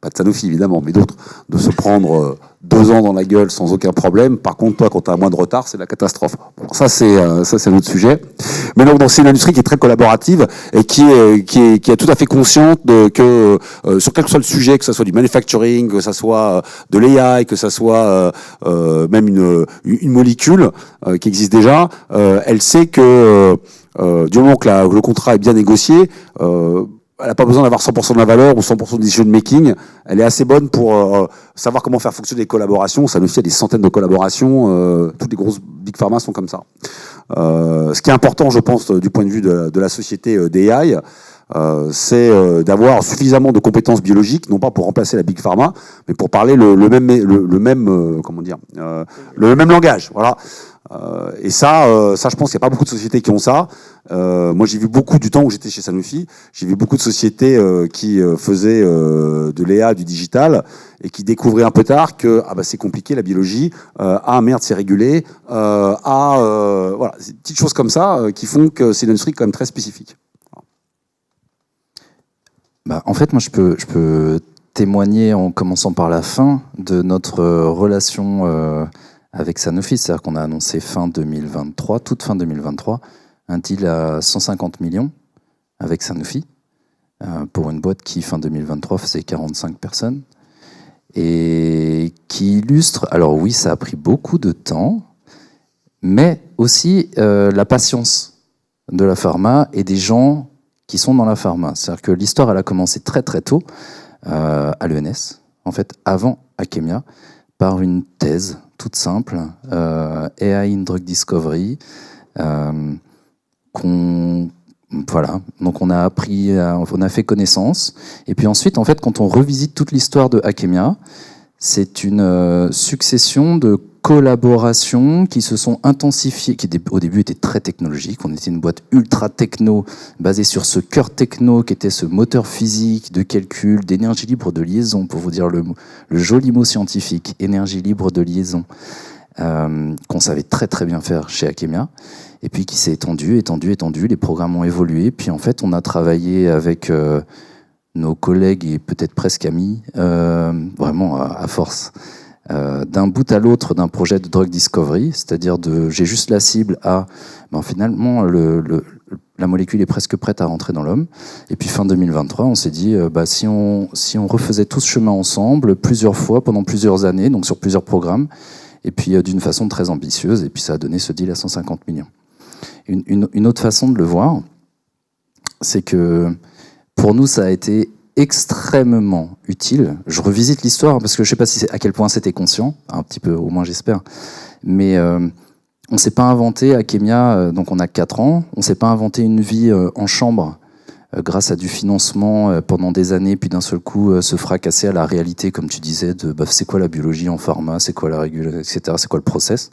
pas de Sanofi évidemment, mais d'autres, de se prendre 2 ans dans la gueule sans aucun problème. Par contre, toi, quand tu as moins de retard, c'est la catastrophe. Bon, ça c'est un autre sujet. Mais donc, c'est une industrie qui est très collaborative et qui est tout à fait consciente que sur quel que soit le sujet, que ce soit du manufacturing, que ce soit de l'AI, que ce soit même une molécule qui existe déjà, elle sait que du moment que le contrat est bien négocié, elle n'a pas besoin d'avoir 100% de la valeur ou 100% de decision making. Elle est assez bonne pour savoir comment faire fonctionner les collaborations. Sanofi a des centaines de collaborations. Toutes les grosses big pharma sont comme ça. Ce qui est important, je pense, du point de vue de la société d'AI, c'est d'avoir suffisamment de compétences biologiques, non pas pour remplacer la big pharma, mais pour parler le même langage. Voilà. Et ça, je pense qu'il n'y a pas beaucoup de sociétés qui ont ça. Moi, j'ai vu beaucoup du temps où j'étais chez Sanofi, j'ai vu beaucoup de sociétés qui faisaient de l'EA, du digital, et qui découvraient un peu tard que c'est compliqué la biologie. Merde, c'est régulé. Voilà, des petites choses comme ça qui font que c'est une industrie quand même très spécifique. En fait, moi, je peux témoigner en commençant par la fin de notre relation avec Sanofi. C'est-à-dire qu'on a annoncé fin 2023, toute fin 2023, un deal à 150 millions avec Sanofi pour une boîte qui, fin 2023, faisait 45 personnes et qui illustre, alors oui, ça a pris beaucoup de temps, mais aussi la patience de la pharma et des gens qui sont dans la pharma. C'est-à-dire que l'histoire, elle a commencé très très tôt à l'ENS, en fait, avant Akemia, par une thèse toute simple, AI in Drug Discovery, voilà, donc on a appris, on a fait connaissance, et puis ensuite, en fait, quand on revisite toute l'histoire de Akemia, c'est une succession de collaborations qui se sont intensifiées, qui au début étaient très technologiques. On était une boîte ultra techno, basée sur ce cœur techno qui était ce moteur physique de calcul, d'énergie libre de liaison, pour vous dire le joli mot scientifique, énergie libre de liaison, qu'on savait très très bien faire chez Akemia, et puis qui s'est étendu, les programmes ont évolué, puis en fait on a travaillé avec nos collègues et peut-être presque amis, vraiment à force, d'un bout à l'autre d'un projet de drug discovery, c'est-à-dire j'ai juste la cible à, finalement la molécule est presque prête à rentrer dans l'homme, et puis fin 2023 on s'est dit si on refaisait tout ce chemin ensemble plusieurs fois pendant plusieurs années, donc sur plusieurs programmes, et puis d'une façon très ambitieuse, et puis ça a donné ce deal à 150 millions. Une autre façon de le voir, c'est que pour nous ça a été extrêmement utile. Je revisite l'histoire parce que je ne sais pas à quel point c'était conscient, un petit peu, au moins j'espère. Mais On ne s'est pas inventé, Akemia, donc on a 4 ans, on ne s'est pas inventé une vie en chambre grâce à du financement pendant des années, puis d'un seul coup se fracasser à la réalité, comme tu disais, de c'est quoi la biologie en pharma, c'est quoi la régulation, etc., c'est quoi le process.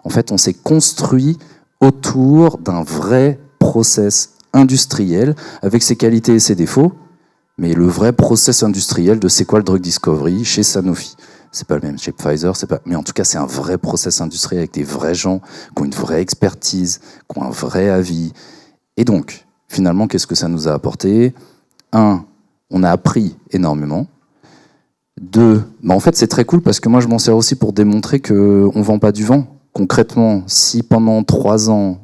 En fait, on s'est construit autour d'un vrai process industriel, avec ses qualités et ses défauts, mais le vrai process industriel de c'est quoi le drug discovery chez Sanofi. C'est pas le même chez Pfizer, mais en tout cas, c'est un vrai process industriel avec des vrais gens qui ont une vraie expertise, qui ont un vrai avis. Et donc, finalement, qu'est-ce que ça nous a apporté ? 1, on a appris énormément. 2, en fait, c'est très cool parce que moi, je m'en sers aussi pour démontrer qu'on ne vend pas du vent. Concrètement, si pendant 3 ans,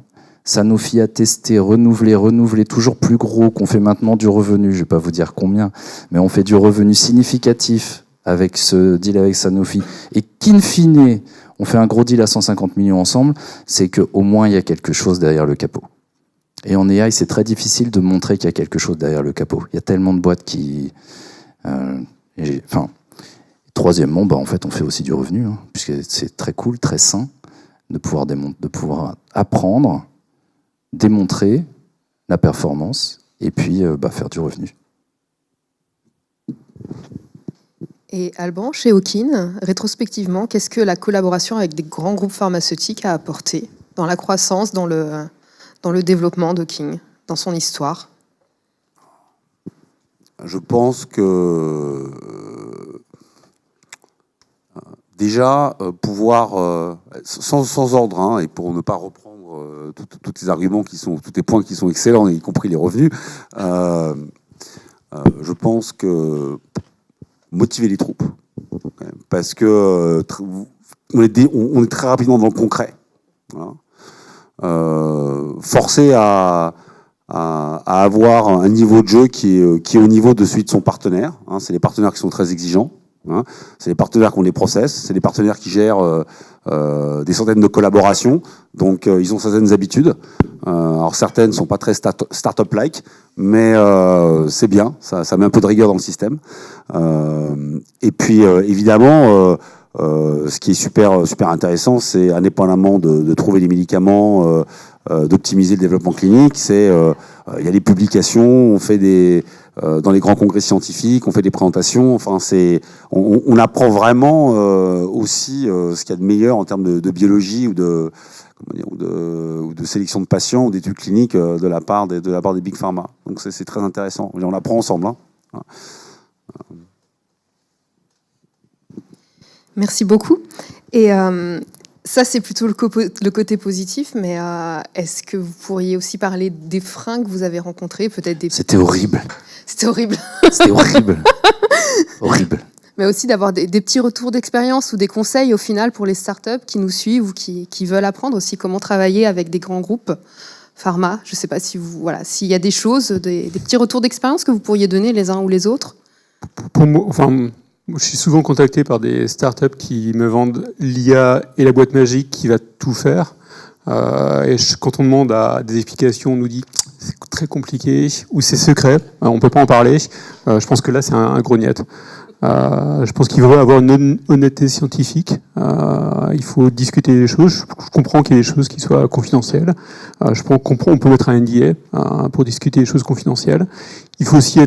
Sanofi a testé, renouvelé, toujours plus gros, qu'on fait maintenant du revenu, je ne vais pas vous dire combien, mais on fait du revenu significatif avec ce deal avec Sanofi, et qu'in fine, on fait un gros deal à 150 millions ensemble, c'est qu'au moins il y a quelque chose derrière le capot. Et en AI, c'est très difficile de montrer qu'il y a quelque chose derrière le capot. Il y a tellement de boîtes qui... Troisièmement, en fait, on fait aussi du revenu, hein, puisque c'est très cool, très sain, de pouvoir apprendre, démontrer la performance, et puis faire du revenu. Et Alban, chez Hawkin, rétrospectivement, qu'est-ce que la collaboration avec des grands groupes pharmaceutiques a apporté dans la croissance, dans le développement d'Hawkin, dans son histoire ? Je pense que déjà pouvoir, sans ordre, hein, et pour ne pas reprendre tous les arguments tous les points qui sont excellents, y compris les revenus, je pense que motiver les troupes, parce que on est très rapidement dans le concret. Voilà. Forcer à avoir un niveau de jeu qui est au niveau de celui de son partenaire. Hein, c'est les partenaires qui sont très exigeants. Hein, c'est les partenaires qui ont des process. C'est les partenaires qui gèrent des centaines de collaborations. Donc, ils ont certaines habitudes. Alors, certaines ne sont pas très start-up-like, mais c'est bien. Ça met un peu de rigueur dans le système. Et puis, évidemment... ce qui est super intéressant, c'est indépendamment de trouver des médicaments, d'optimiser le développement clinique. Il y a des publications, on fait dans les grands congrès scientifiques, on fait des présentations. Enfin, on apprend vraiment aussi ce qu'il y a de meilleur en termes de biologie ou de sélection de patients ou d'études cliniques de la part des big pharma. Donc c'est très intéressant. On apprend ensemble. Hein. Merci beaucoup. Et ça, c'est plutôt le côté positif, mais est-ce que vous pourriez aussi parler des freins que vous avez rencontrés, peut-être des... C'était horrible. C'était horrible. C'était horrible. Horrible. Mais aussi d'avoir des petits retours d'expérience ou des conseils au final pour les startups qui nous suivent ou qui veulent apprendre aussi comment travailler avec des grands groupes pharma. Je ne sais pas si s'il y a des choses, des petits retours d'expérience que vous pourriez donner les uns ou les autres. Pour moi, je suis souvent contacté par des startups qui me vendent l'IA et la boîte magique qui va tout faire. Quand on demande des explications, on nous dit c'est très compliqué ou c'est secret, on ne peut pas en parler. Je pense que là, c'est un gros niet. Je pense qu'il faut avoir une honnêteté scientifique. Il faut discuter des choses. Je comprends qu'il y ait des choses qui soient confidentielles. Je comprends on peut mettre un NDA pour discuter des choses confidentielles. Il faut aussi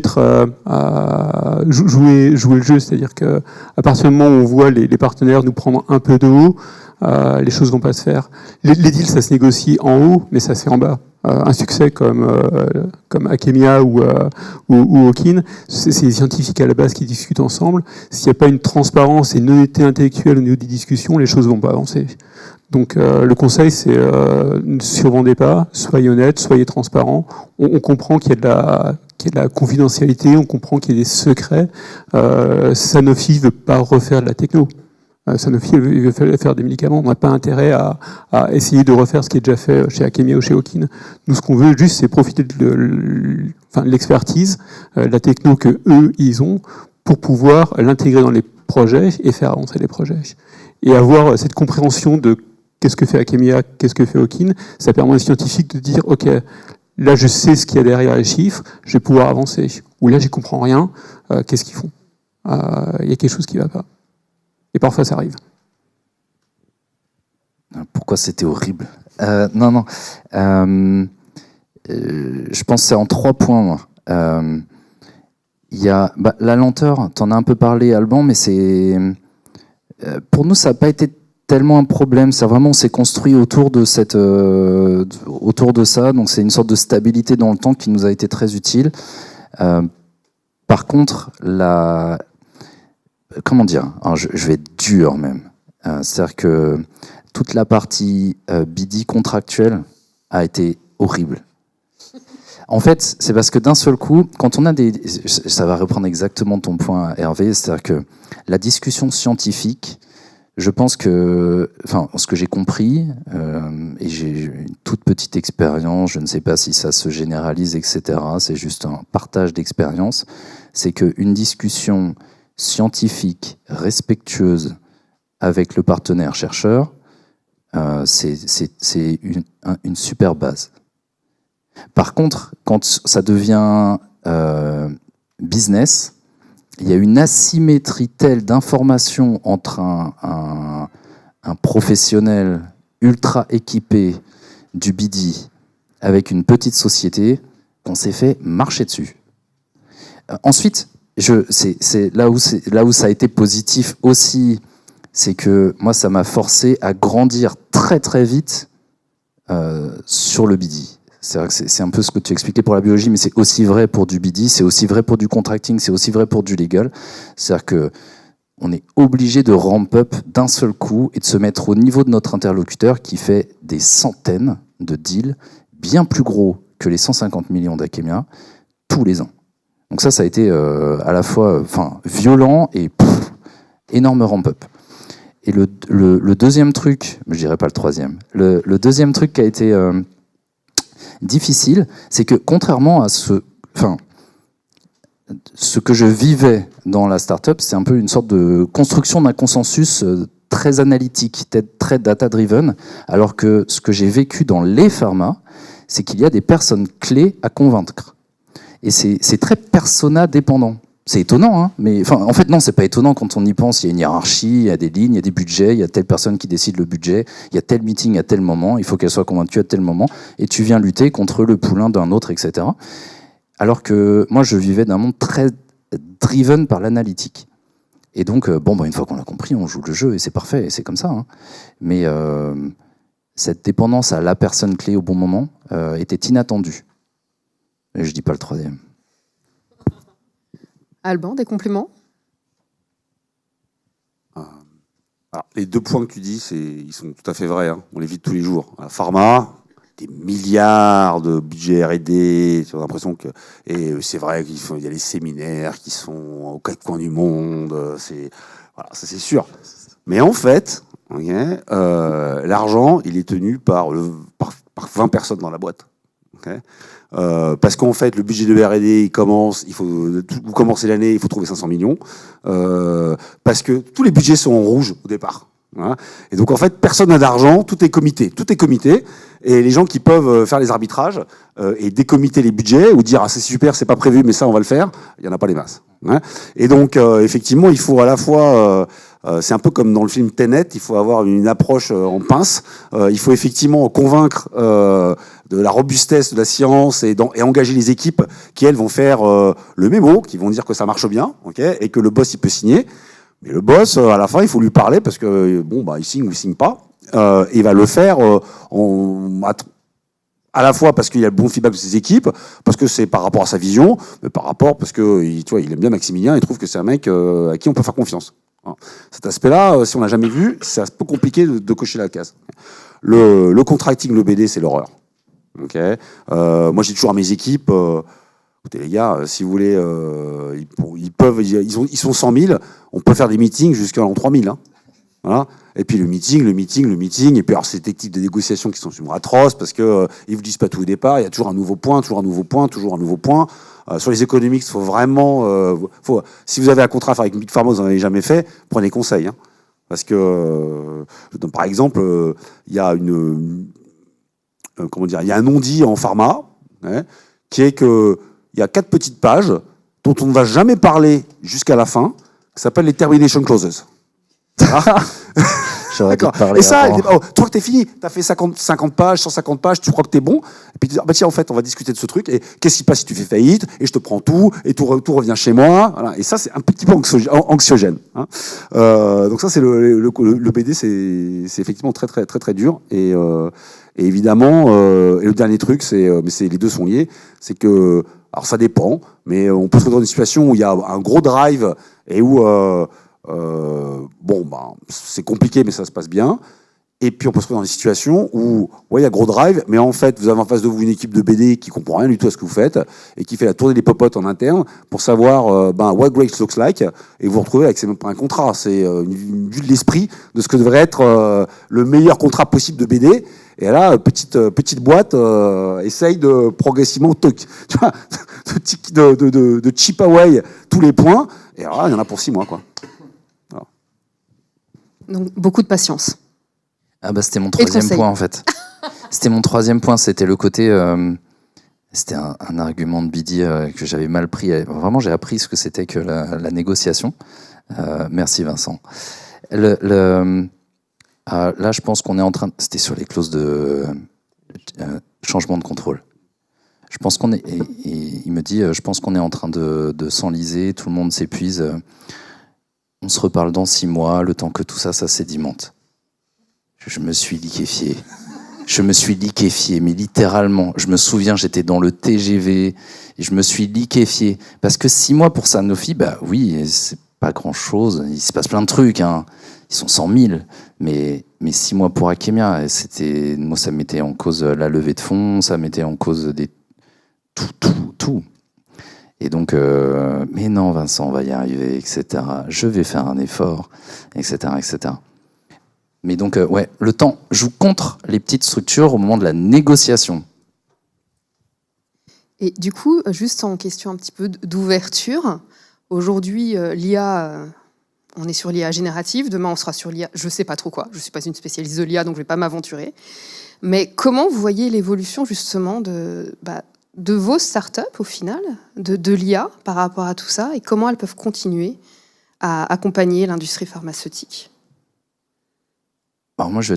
jouer le jeu, c'est-à-dire que à partir du moment où on voit les partenaires nous prendre un peu de haut, les choses vont pas se faire. Les deals, ça se négocie en haut, mais ça se fait en bas. Un succès comme Akemia ou Hawkin, c'est les scientifiques à la base qui discutent ensemble. S'il n'y a pas une transparence et une honnêteté intellectuelle au niveau des discussions, les choses vont pas avancer. Donc le conseil, c'est ne survendez pas, soyez honnête, soyez transparent. On comprend qu'il y a de la confidentialité, on comprend qu'il y a des secrets. Sanofi ne veut pas refaire de la techno. Sanofi veut faire des médicaments. On n'a pas intérêt à essayer de refaire ce qui est déjà fait chez Akemia ou chez Hawkin. Nous, ce qu'on veut juste, c'est profiter de l'expertise, la techno que eux ils ont, pour pouvoir l'intégrer dans les projets et faire avancer les projets. Et avoir cette compréhension de qu'est-ce que fait Akemia, qu'est-ce que fait Hawkin, ça permet aux scientifiques de dire ok, là je sais ce qu'il y a derrière les chiffres, je vais pouvoir avancer. Ou là j'y comprends rien, qu'est-ce qu'ils font ? Il y a quelque chose qui ne va pas. Et parfois, ça arrive. Pourquoi c'était horrible? Non. Je pense que c'est en 3 points, moi. Il y a la lenteur, t'en as un peu parlé, Alban, mais c'est pour nous, ça n'a pas été tellement un problème. C'est vraiment, on s'est construit autour de autour de ça. Donc, c'est une sorte de stabilité dans le temps qui nous a été très utile. Par contre, comment dire? Alors, je vais être dur même. C'est-à-dire que toute la partie BD contractuelle a été horrible. En fait, c'est parce que d'un seul coup, quand on a ça va reprendre exactement ton point, Hervé, c'est-à-dire que la discussion scientifique, je pense que, enfin, ce que j'ai compris, et j'ai une toute petite expérience, je ne sais pas si ça se généralise, etc., c'est juste un partage d'expérience, c'est qu'une discussion scientifique, respectueuse avec le partenaire chercheur, c'est une super base. Par contre, quand ça devient business, il y a une asymétrie telle d'informations entre un professionnel ultra équipé du BD avec une petite société qu'on s'est fait marcher dessus. Ensuite, c'est là où ça a été positif aussi, c'est que moi, ça m'a forcé à grandir très très vite sur le BD. C'est vrai que c'est un peu ce que tu expliquais pour la biologie, mais c'est aussi vrai pour du BD, c'est aussi vrai pour du contracting, c'est aussi vrai pour du legal. C'est-à-dire que on est obligé de ramp up d'un seul coup et de se mettre au niveau de notre interlocuteur qui fait des centaines de deals bien plus gros que les 150 millions d'Akemia tous les ans. Donc ça a été à la fois violent et énorme ramp up. Et le deuxième truc, je dirais pas le troisième, le deuxième truc qui a été difficile, c'est que contrairement à ce que je vivais dans la startup, c'est un peu une sorte de construction d'un consensus très analytique, très data-driven, alors que ce que j'ai vécu dans les pharma, c'est qu'il y a des personnes clés à convaincre. Et c'est très persona-dépendant. C'est étonnant, hein, mais en fait non, c'est pas étonnant quand on y pense. Il y a une hiérarchie, il y a des lignes, il y a des budgets, il y a telle personne qui décide le budget, il y a tel meeting à tel moment, il faut qu'elle soit convaincue à tel moment, et tu viens lutter contre le poulain d'un autre, etc. Alors que moi, je vivais d'un monde très driven par l'analytique. Et donc, une fois qu'on l'a compris, on joue le jeu et c'est parfait, et c'est comme ça. Hein. Mais cette dépendance à la personne clé au bon moment était inattendue. Et je dis pas le troisième. Alban, des compléments? Alors, les 2 points que tu dis, ils sont tout à fait vrais. Hein. On les vit tous les jours. À la pharma, des milliards de budget R&D. Tu as l'impression que, et c'est vrai qu'il y a les séminaires qui sont aux 4 coins du monde. Voilà, ça c'est sûr. Mais en fait, l'argent, il est tenu par 20 personnes dans la boîte. Okay, parce qu'en fait, le budget de R&D, vous commencez l'année, il faut trouver 500 millions, parce que tous les budgets sont en rouge au départ. Hein, et donc en fait, personne n'a d'argent, tout est comité, et les gens qui peuvent faire les arbitrages et décomiter les budgets ou dire c'est super, c'est pas prévu, mais ça on va le faire, il y en a pas les masses. Hein, et donc effectivement, il faut à la fois c'est un peu comme dans le film Tenet, il faut avoir une approche en pince. Il faut effectivement convaincre de la robustesse de la science et engager les équipes qui, elles, vont faire le mémo, qui vont dire que ça marche bien, okay, et que le boss, il peut signer. Mais le boss, à la fin, il faut lui parler parce que, il signe ou il signe pas. Il va le faire à la fois parce qu'il y a le bon feedback de ses équipes, parce que c'est par rapport à sa vision, mais parce que il aime bien Maximilien et trouve que c'est un mec à qui on peut faire confiance. Cet aspect-là, si on l'a jamais vu, c'est un peu compliqué de cocher la case. Le contracting, le BD, c'est l'horreur. Okay. Moi, je dis toujours à mes équipes, écoutez les gars, si vous voulez, ils sont 100 000, on peut faire des meetings jusqu'à l'an 3000. Hein. Voilà. Et puis le meeting, et puis alors ces techniques de négociation qui sont atroces parce que ils vous disent pas tout au départ, il y a toujours un nouveau point. Sur les économiques, il faut vraiment, si vous avez un contrat à faire avec Big Pharma, vous n'en avez jamais fait, prenez conseil, hein, parce que par exemple, il y a il y a un non-dit en pharma, hein, qui est que il y a 4 petites pages dont on ne va jamais parler jusqu'à la fin, qui s'appellent les termination clauses. J'aurais dû D'accord. te parler Et ça, avant. tu crois que t'es fini, t'as fait 50 pages, 150 pages, tu crois que t'es bon, et puis tu dis, ah bah tiens, en fait, on va discuter de ce truc, et qu'est-ce qui se passe si tu fais faillite, et je te prends tout, et tout revient chez moi, voilà. Et ça, c'est un petit peu anxiogène. Hein. Donc ça, c'est le BD, c'est effectivement très, très, très, très dur, et évidemment, et le dernier truc, mais les deux sont liés, c'est que, alors ça dépend, mais on peut se retrouver dans une situation où il y a un gros drive, et où c'est compliqué, mais ça se passe bien. Et puis on peut se retrouver dans une situation où, ouais, il y a gros drive, mais en fait, vous avez en face de vous une équipe de BD qui comprend rien du tout à ce que vous faites et qui fait la tournée des popotes en interne pour savoir what great looks like. Et vous vous retrouvez avec, c'est même pas un contrat, c'est une vue de l'esprit de ce que devrait être le meilleur contrat possible de BD. Et là, petite boîte essaye de progressivement de chip away tous les points. Et alors là, il y en a pour 6 mois, quoi. Alors. Donc, beaucoup de patience. Ah bah c'était mon troisième point en fait. C'était mon troisième point, c'était le côté... c'était un argument de Bidi que j'avais mal pris. Vraiment, j'ai appris ce que c'était que la négociation. Merci Vincent. Là, je pense qu'on est en train... C'était sur les clauses de changement de contrôle. Je pense qu'on est... Et il me dit, je pense qu'on est en train de s'enliser, tout le monde s'épuise. On se reparle dans 6 mois, le temps que tout ça sédimente. Je me suis liquéfié. Mais littéralement. Je me souviens, j'étais dans le TGV et je me suis liquéfié. Parce que 6 mois pour Sanofi, bah oui, c'est pas grand-chose. Il se passe plein de trucs, hein. Ils sont 100 000. Mais 6 mois pour Akemia, moi, ça mettait en cause la levée de fonds, ça mettait en cause tout. Et donc, mais non, Vincent, on va y arriver, etc. Je vais faire un effort, etc., etc. Mais donc, ouais, le temps joue contre les petites structures au moment de la négociation. Et du coup, juste en question un petit peu d'ouverture, aujourd'hui, l'IA, on est sur l'IA générative, demain on sera sur l'IA, je ne sais pas trop quoi, je ne suis pas une spécialiste de l'IA, donc je ne vais pas m'aventurer. Mais comment vous voyez l'évolution justement de vos startups au final, de l'IA par rapport à tout ça, et comment elles peuvent continuer à accompagner l'industrie pharmaceutique ? Alors moi, je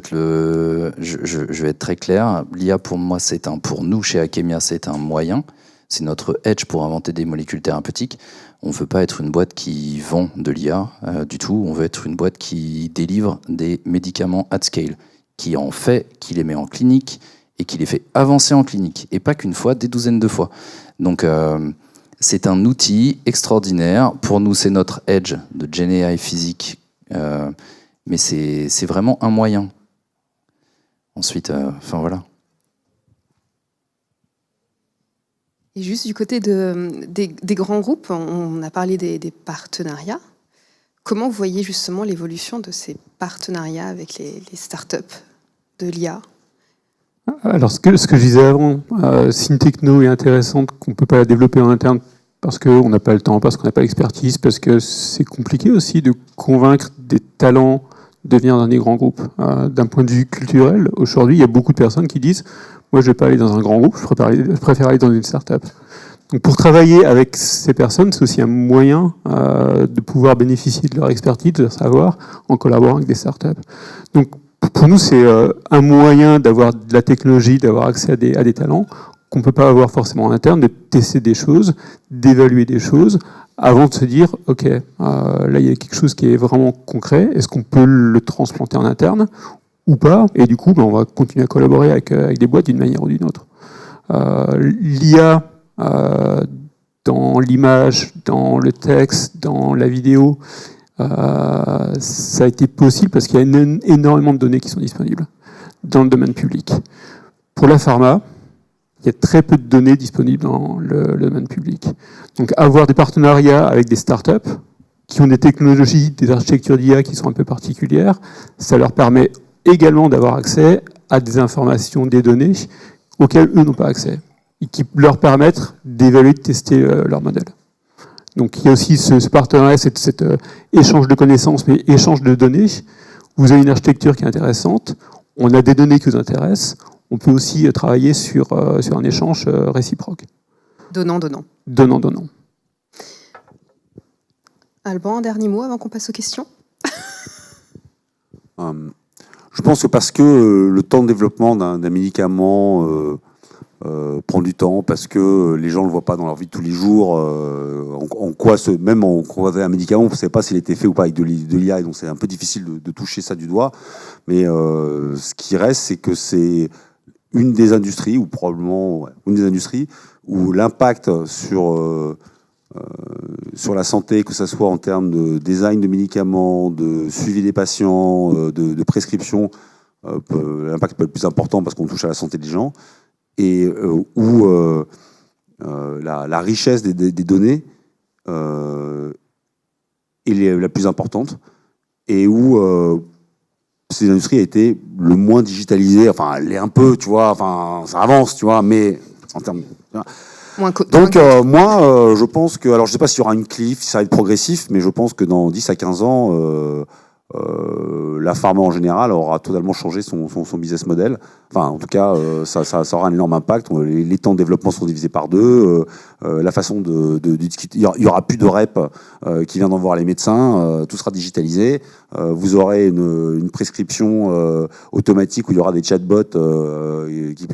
vais être très clair. L'IA, pour moi, pour nous, chez Akemia, c'est un moyen. C'est notre edge pour inventer des molécules thérapeutiques. On ne veut pas être une boîte qui vend de l'IA du tout. On veut être une boîte qui délivre des médicaments at scale, qui en fait, qui les met en clinique et qui les fait avancer en clinique. Et pas qu'une fois, des douzaines de fois. Donc, c'est un outil extraordinaire. Pour nous, c'est notre edge de GenAI physique. Mais c'est vraiment un moyen. Ensuite, voilà. Et juste du côté des grands groupes, on a parlé des partenariats. Comment vous voyez justement l'évolution de ces partenariats avec les startups de l'IA ? Alors, ce que je disais avant, si une techno est intéressante, qu'on ne peut pas la développer en interne parce qu'on n'a pas le temps, parce qu'on n'a pas l'expertise, parce que c'est compliqué aussi de convaincre des talents de venir dans des grands groupes. D'un point de vue culturel, aujourd'hui, il y a beaucoup de personnes qui disent « Moi, je ne vais pas aller dans un grand groupe, je préfère aller dans une start-up ». Donc, pour travailler avec ces personnes, c'est aussi un moyen de pouvoir bénéficier de leur expertise, de leur savoir, en collaborant avec des start-up. Donc, pour nous, c'est un moyen d'avoir de la technologie, d'avoir accès à des talents qu'on ne peut pas avoir forcément en interne, de tester des choses, d'évaluer des choses, avant de se dire, OK, là, il y a quelque chose qui est vraiment concret, est-ce qu'on peut le transplanter en interne ou pas? Et du coup, on va continuer à collaborer avec des boîtes d'une manière ou d'une autre. L'IA, dans l'image, dans le texte, dans la vidéo, ça a été possible parce qu'il y a énormément de données qui sont disponibles dans le domaine public. Pour la pharma, il y a très peu de données disponibles dans le domaine public. Donc avoir des partenariats avec des startups qui ont des technologies, des architectures d'IA qui sont un peu particulières, ça leur permet également d'avoir accès à des informations, des données auxquelles eux n'ont pas accès, et qui leur permettent d'évaluer, de tester leur modèle. Donc il y a aussi ce partenariat, cet échange de connaissances, mais échange de données. Vous avez une architecture qui est intéressante, on a des données qui vous intéressent, on peut aussi travailler sur un échange réciproque. Donnant. Alban, un dernier mot avant qu'on passe aux questions ? Je pense que parce que le temps de développement d'un médicament prend du temps, parce que les gens ne le voient pas dans leur vie de tous les jours, même en quoi un médicament, on ne sait pas s'il était fait ou pas avec de l'IA, et donc c'est un peu difficile de toucher ça du doigt. Mais ce qui reste, c'est que c'est une des industries, ou probablement une des industries, où l'impact sur la santé, que ce soit en termes de design de médicaments, de suivi des patients, de prescription, l'impact peut être plus important parce qu'on touche à la santé des gens, et où la richesse des données est la plus importante, et où cette industrie a été le moins digitalisée. Enfin, elle est un peu, tu vois, enfin, ça avance, tu vois, mais en termes... Donc moi, je pense que, alors je sais pas s'il y aura une cliff, si ça va être progressif, mais je pense que dans 10 à 15 ans, la pharma en général aura totalement changé son business model. Enfin, en tout cas, ça aura un énorme impact. Les temps de développement sont divisés par deux. La façon de discuter, il y aura plus de rep qui viendront voir les médecins. Tout sera digitalisé. Vous aurez une prescription automatique où il y aura des chatbots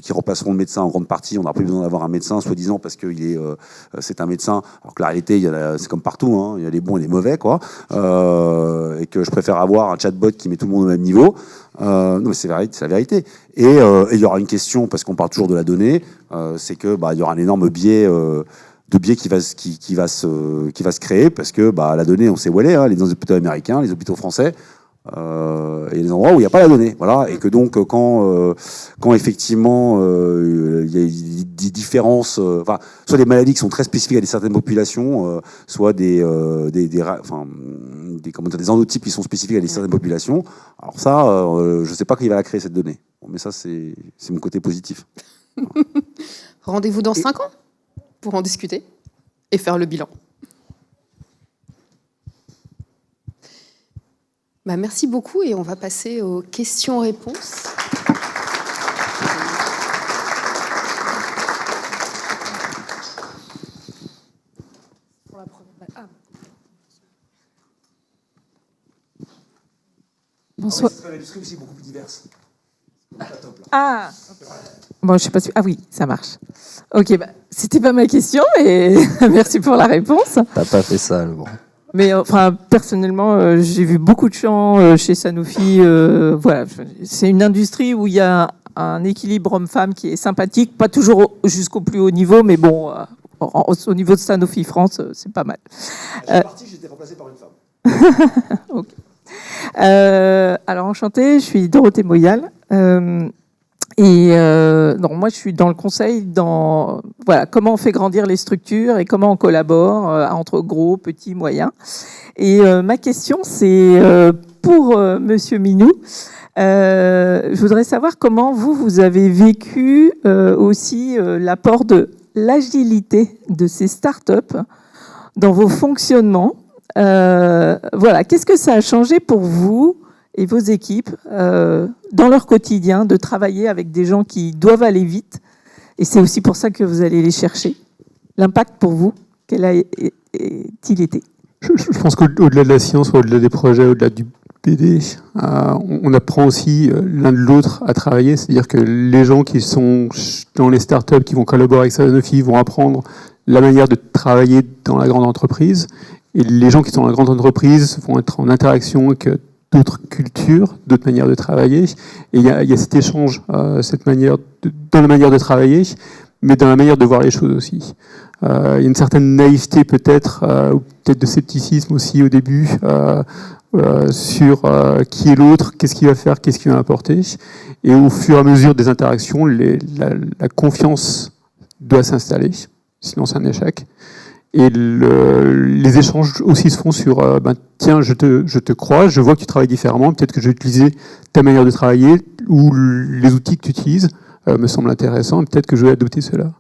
qui remplaceront le médecin en grande partie. On n'aura plus besoin d'avoir un médecin, soi-disant, parce que c'est un médecin. Alors que la réalité, c'est comme partout, hein, il y a les bons et les mauvais, quoi. Et que je préfère avoir un chatbot qui met tout le monde au même niveau. Non, mais c'est la vérité. Et il y aura une question, parce qu'on parle toujours de la donnée, c'est que il y aura un énorme biais qui va se créer, parce que la donnée, on sait où elle est, hein, les hôpitaux américains, les hôpitaux français, et les endroits où il n'y a pas la donnée, voilà. Et que donc quand effectivement il y a des différences, soit des maladies qui sont très spécifiques à certaines populations, soit des endotypes qui sont spécifiques à certaines populations. Alors ça, je sais pas qui va la créer, cette donnée. Bon, mais ça, c'est mon côté positif. Rendez-vous dans 5 ans pour en discuter et faire le bilan. Merci beaucoup, et on va passer aux questions-réponses. Bonsoir. L'industrie aussi est beaucoup plus diverse. Ah, bon, je sais pas si... Ah oui, ça marche. Ok, c'était pas ma question, mais merci pour la réponse. T'as pas fait ça, le bon. Mais enfin, personnellement, j'ai vu beaucoup de gens chez Sanofi. Voilà, c'est une industrie où il y a un équilibre homme-femme qui est sympathique, pas toujours jusqu'au plus haut niveau, mais bon, au niveau de Sanofi France, c'est pas mal. Je suis parti, j'étais remplacé par une femme. Ok. Alors enchantée, je suis Dorothée Moyal. Donc moi, je suis dans le conseil, voilà, comment on fait grandir les structures et comment on collabore entre gros, petits, moyens. Et ma question, c'est pour Monsieur Minou. Je voudrais savoir comment vous avez vécu aussi l'apport de l'agilité de ces startups dans vos fonctionnements. Voilà, qu'est-ce que ça a changé pour vous et vos équipes dans leur quotidien de travailler avec des gens qui doivent aller vite, et c'est aussi pour ça que vous allez les chercher. L'impact pour vous, quel a-t-il été? Je pense qu'au-delà de la science, au-delà des projets, au-delà du BD, on apprend aussi l'un de l'autre à travailler. C'est-à-dire que les gens qui sont dans les startups, qui vont collaborer avec Sanofi, vont apprendre la manière de travailler dans la grande entreprise. Et les gens qui sont dans la grande entreprise vont être en interaction avec d'autres cultures, d'autres manières de travailler. Et il y a cet échange, cette manière dans la manière de travailler, mais dans la manière de voir les choses aussi. Il y a une certaine naïveté peut-être, ou peut-être de scepticisme aussi au début, sur qui est l'autre, qu'est-ce qu'il va faire, qu'est-ce qu'il va apporter. Et au fur et à mesure des interactions, la confiance doit s'installer, sinon c'est un échec. Et les échanges aussi se font sur tiens, je te crois, je vois que tu travailles différemment, peut-être que je vais utiliser ta manière de travailler ou les outils que tu utilises me semblent intéressants, peut-être que je vais adopter cela.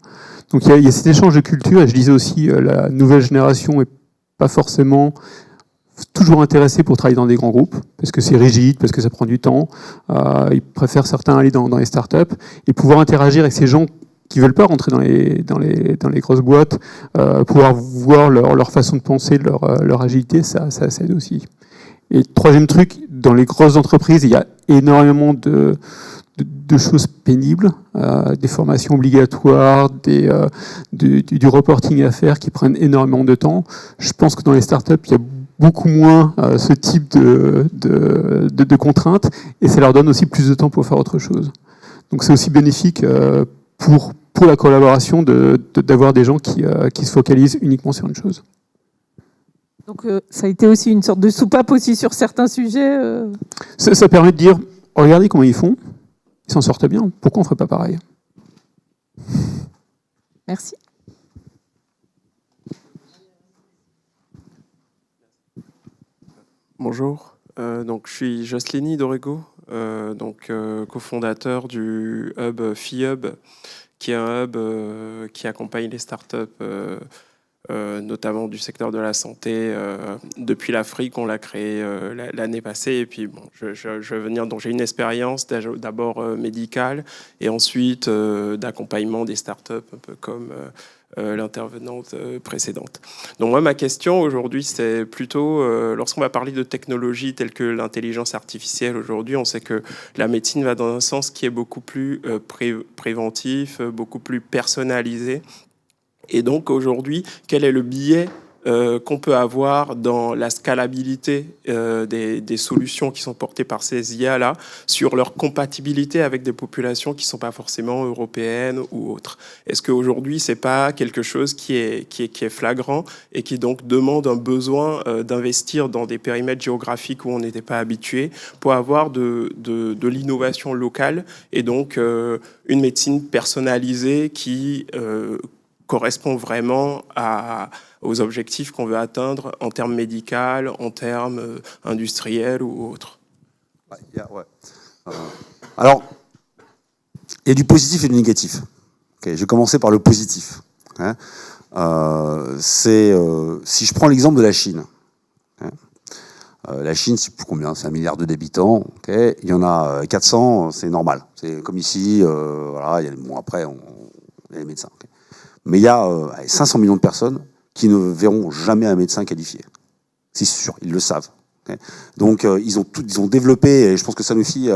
Donc il y a cet échange de culture, et je disais aussi la nouvelle génération n'est pas forcément toujours intéressée pour travailler dans des grands groupes, parce que c'est rigide, parce que ça prend du temps. Ils préfèrent certains aller dans les startups, et pouvoir interagir avec ces gens qui veulent pas rentrer dans les grosses boîtes, pouvoir voir leur façon de penser, leur agilité, ça aide aussi. Et troisième truc, dans les grosses entreprises, il y a énormément de choses pénibles, des formations obligatoires, du reporting à faire qui prennent énormément de temps. Je pense que dans les startups, il y a beaucoup moins ce type de contraintes et ça leur donne aussi plus de temps pour faire autre chose. Donc c'est aussi bénéfique pour la collaboration d'avoir des gens qui se focalisent uniquement sur une chose. Donc ça a été aussi une sorte de soupape aussi sur certains sujets. Ça permet de dire, regardez comment ils font, ils s'en sortent bien, pourquoi on ne ferait pas pareil? Merci. Bonjour, donc je suis Jocelyne Dorego, cofondateur du hub FIHub, qui est un hub qui accompagne les startups, notamment du secteur de la santé. Depuis l'Afrique, on l'a créé l'année passée. Et puis, bon, je vais venir. Donc, j'ai une expérience d'abord médicale et ensuite d'accompagnement des startups, un peu comme l'intervenante précédente. Donc, moi, ma question aujourd'hui, c'est plutôt lorsqu'on va parler de technologies telles que l'intelligence artificielle. Aujourd'hui, on sait que la médecine va dans un sens qui est beaucoup plus préventif, beaucoup plus personnalisé. Et donc aujourd'hui, quel est le biais qu'on peut avoir dans la scalabilité des solutions qui sont portées par ces IA-là sur leur compatibilité avec des populations qui ne sont pas forcément européennes ou autres? Est-ce qu'aujourd'hui, ce n'est pas quelque chose qui est flagrant et qui donc demande un besoin d'investir dans des périmètres géographiques où on n'était pas habitué pour avoir de l'innovation locale et donc une médecine personnalisée qui correspond vraiment aux objectifs qu'on veut atteindre en termes médicaux, en termes industriels ou autres? Alors, il y a du positif et du négatif. Okay, je vais commencer par le positif. Hein. Si je prends l'exemple de la Chine. Hein. La Chine, c'est plus combien? C'est 1 milliard d'habitants. Okay. Il y en a 400, c'est normal. C'est comme ici. Voilà, après, il y a les médecins. Okay. Mais il y a 500 millions de personnes qui ne verront jamais un médecin qualifié. C'est sûr, ils le savent. Okay. Donc ils ont développé, et je pense que Sanofi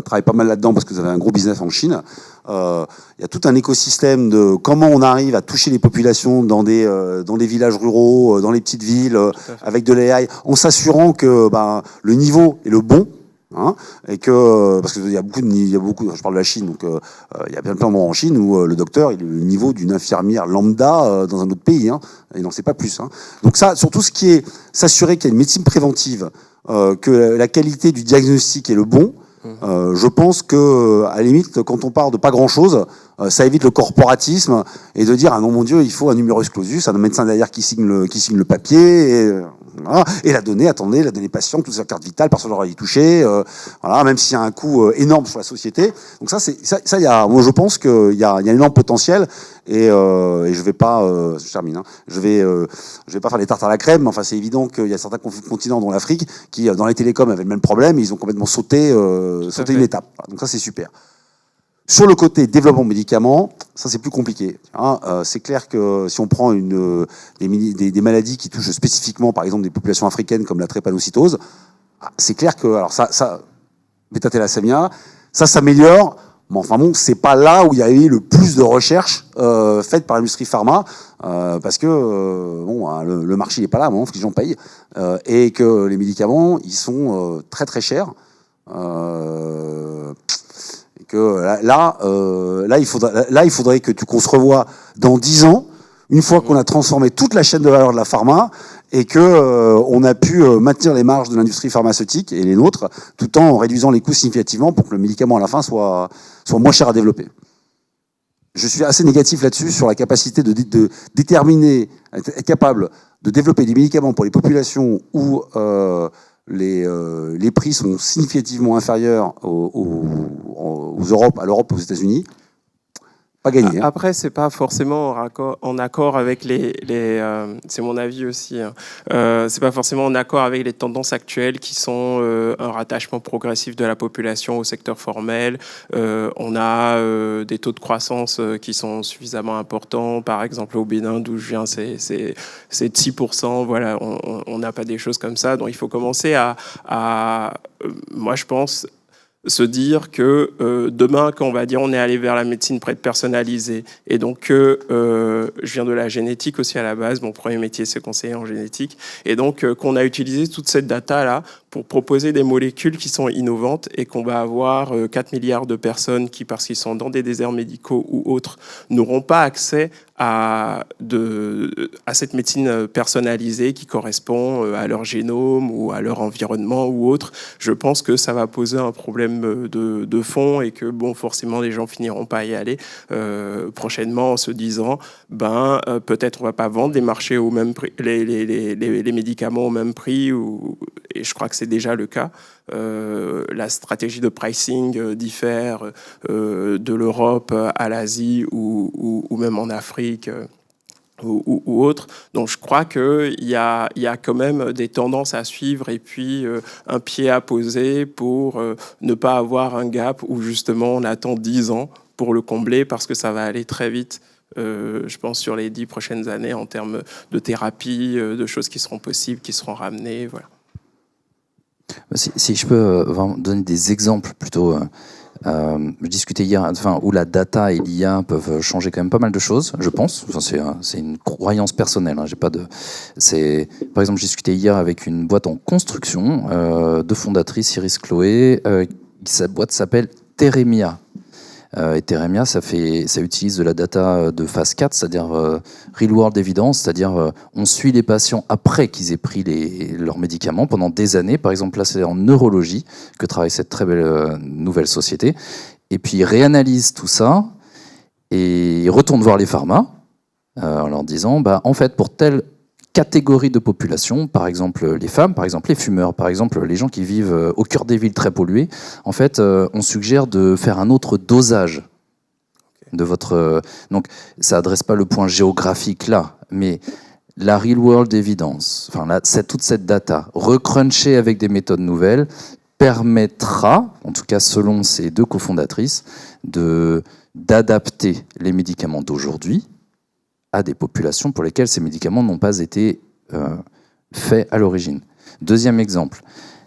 travaille pas mal là-dedans parce que vous avez un gros business en Chine. Il y a tout un écosystème de comment on arrive à toucher les populations dans des villages ruraux, dans les petites villes, avec de l'AI, en s'assurant que le niveau est le bon. Hein, et que parce qu'il y a beaucoup, je parle de la Chine, donc il y a plein d'endroits en Chine où le docteur il est le niveau d'une infirmière lambda dans un autre pays, hein, il n'en sait pas plus. Hein. Donc ça, surtout ce qui est s'assurer qu'il y a une médecine préventive, que la qualité du diagnostic est le bon. Je pense que à la limite, quand on part de pas grand-chose, ça évite le corporatisme et de dire ah non mon Dieu, il faut un numerus clausus, un médecin derrière qui signe le papier. Et la donnée patient, toute sa carte vitale, personne n'aura y touché, voilà, même s'il y a un coût énorme sur la société. Donc moi je pense qu'il y a un énorme potentiel et je vais pas, je termine, hein, je vais pas faire les tartes à la crème, mais enfin c'est évident qu'il y a certains continents, dont l'Afrique, qui dans les télécoms avaient le même problème, et ils ont complètement sauté une étape. Voilà, donc ça c'est super. Sur le côté développement médicaments, ça c'est plus compliqué. Hein. C'est clair que si on prend des maladies qui touchent spécifiquement, par exemple, des populations africaines comme la drépanocytose, c'est clair que bêta-thalassémia, ça s'améliore. Mais enfin bon, c'est pas là où il y a eu le plus de recherches faites par l'industrie pharma, parce que le marché n'est pas là, il faut que les gens payent, et que les médicaments, ils sont très très chers. Là, il faudrait qu'on se revoie dans 10 ans, une fois qu'on a transformé toute la chaîne de valeur de la pharma et qu'on a pu maintenir les marges de l'industrie pharmaceutique et les nôtres, tout en réduisant les coûts significativement pour que le médicament à la fin soit moins cher à développer. Je suis assez négatif là-dessus sur la capacité de déterminer, être capable de développer des médicaments pour les populations où les prix sont significativement inférieurs à l'Europe, aux États-Unis. Pas gagné. Hein. Après, c'est pas forcément en accord avec c'est mon avis aussi. Hein. C'est pas forcément en accord avec les tendances actuelles qui sont un rattachement progressif de la population au secteur formel. On a des taux de croissance qui sont suffisamment importants. Par exemple, au Bénin, d'où je viens, c'est de 6%. Voilà, on n'a pas des choses comme ça. Donc, il faut commencer moi, je pense, se dire que demain, quand on va dire on est allé vers la médecine personnalisée, et donc je viens de la génétique aussi à la base, mon premier métier c'est conseiller en génétique, et donc qu'on a utilisé toute cette data-là pour proposer des molécules qui sont innovantes et qu'on va avoir 4 milliards de personnes qui, parce qu'ils sont dans des déserts médicaux ou autres, n'auront pas accès à cette médecine personnalisée qui correspond à leur génome ou à leur environnement ou autre. Je pense que ça va poser un problème de fond et que, bon, forcément, les gens finiront pas à y aller prochainement en se disant, peut-être on va pas vendre les marchés au même prix, les médicaments au même prix, et je crois que c'est déjà le cas. La stratégie de pricing diffère de l'Europe à l'Asie ou même en Afrique ou autre. Donc je crois qu'il y a quand même des tendances à suivre et puis un pied à poser pour ne pas avoir un gap où justement on attend 10 ans pour le combler parce que ça va aller très vite. Je pense sur les 10 prochaines années en termes de thérapie, de choses qui seront possibles, qui seront ramenées. Voilà. Si je peux vraiment donner des exemples plutôt, je discutais hier, où la data et l'IA peuvent changer quand même pas mal de choses, je pense. C'est une croyance personnelle. Hein, j'ai pas de. Par exemple, j'ai discuté hier avec une boîte en construction, deux fondatrices, Iris Chloé. Sa boîte s'appelle Teremia. Et Teremia, ça utilise de la data de phase 4, c'est-à-dire real world evidence, c'est-à-dire on suit les patients après qu'ils aient pris leurs médicaments pendant des années. Par exemple, là, c'est en neurologie que travaille cette très belle nouvelle société. Et puis, ils réanalysent tout ça et ils retournent voir les pharmas en leur disant, en fait, pour telle catégorie de population, par exemple les femmes, par exemple les fumeurs, par exemple les gens qui vivent au cœur des villes très polluées, en fait, on suggère de faire un autre dosage de votre... Donc, ça adresse pas le point géographique là, mais la real world evidence, toute cette data, recrunchée avec des méthodes nouvelles, permettra, en tout cas selon ces deux cofondatrices, d'adapter les médicaments d'aujourd'hui à des populations pour lesquelles ces médicaments n'ont pas été faits à l'origine. Deuxième exemple,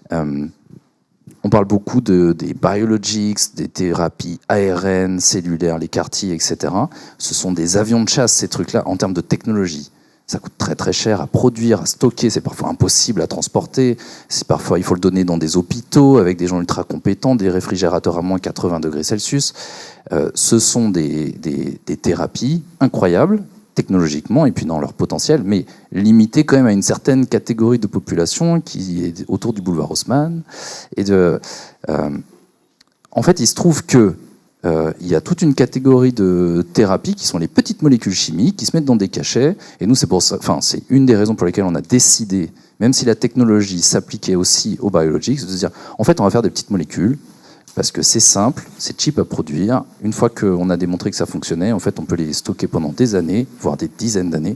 on parle beaucoup des biologics, des thérapies ARN, cellulaires, les CAR-T, etc. Ce sont des avions de chasse, ces trucs-là, en termes de technologie. Ça coûte très très cher à produire, à stocker, c'est parfois impossible à transporter, parfois il faut le donner dans des hôpitaux avec des gens ultra compétents, des réfrigérateurs à moins 80 degrés Celsius. Ce sont des thérapies incroyables, technologiquement et puis dans leur potentiel, mais limité quand même à une certaine catégorie de population qui est autour du boulevard Haussmann. En fait, il se trouve que il y a toute une catégorie de thérapies qui sont les petites molécules chimiques qui se mettent dans des cachets. Et nous, c'est une des raisons pour lesquelles on a décidé, même si la technologie s'appliquait aussi aux biologics, de se dire, en fait, on va faire des petites molécules. Parce que c'est simple, c'est cheap à produire. Une fois qu'on a démontré que ça fonctionnait, en fait, on peut les stocker pendant des années, voire des dizaines d'années,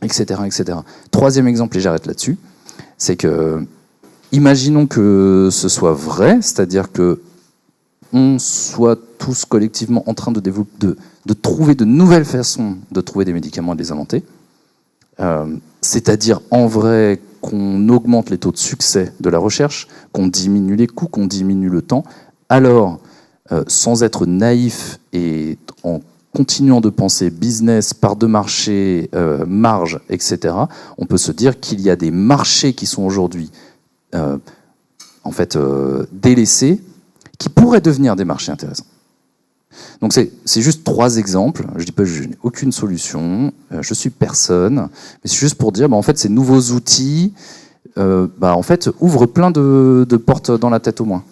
etc., etc. Troisième exemple, et j'arrête là-dessus, c'est que, imaginons que ce soit vrai, c'est-à-dire que on soit tous collectivement en train de trouver de nouvelles façons de trouver des médicaments et de les inventer. C'est-à-dire, en vrai, qu'on augmente les taux de succès de la recherche, qu'on diminue les coûts, qu'on diminue le temps, alors, sans être naïf et en continuant de penser business, part de marché, marge, etc., on peut se dire qu'il y a des marchés qui sont aujourd'hui délaissés, qui pourraient devenir des marchés intéressants. Donc c'est juste 3 exemples. Je dis pas que je n'ai aucune solution, je suis personne, mais c'est juste pour dire, en fait, ces nouveaux outils, ouvrent plein de portes dans la tête au moins.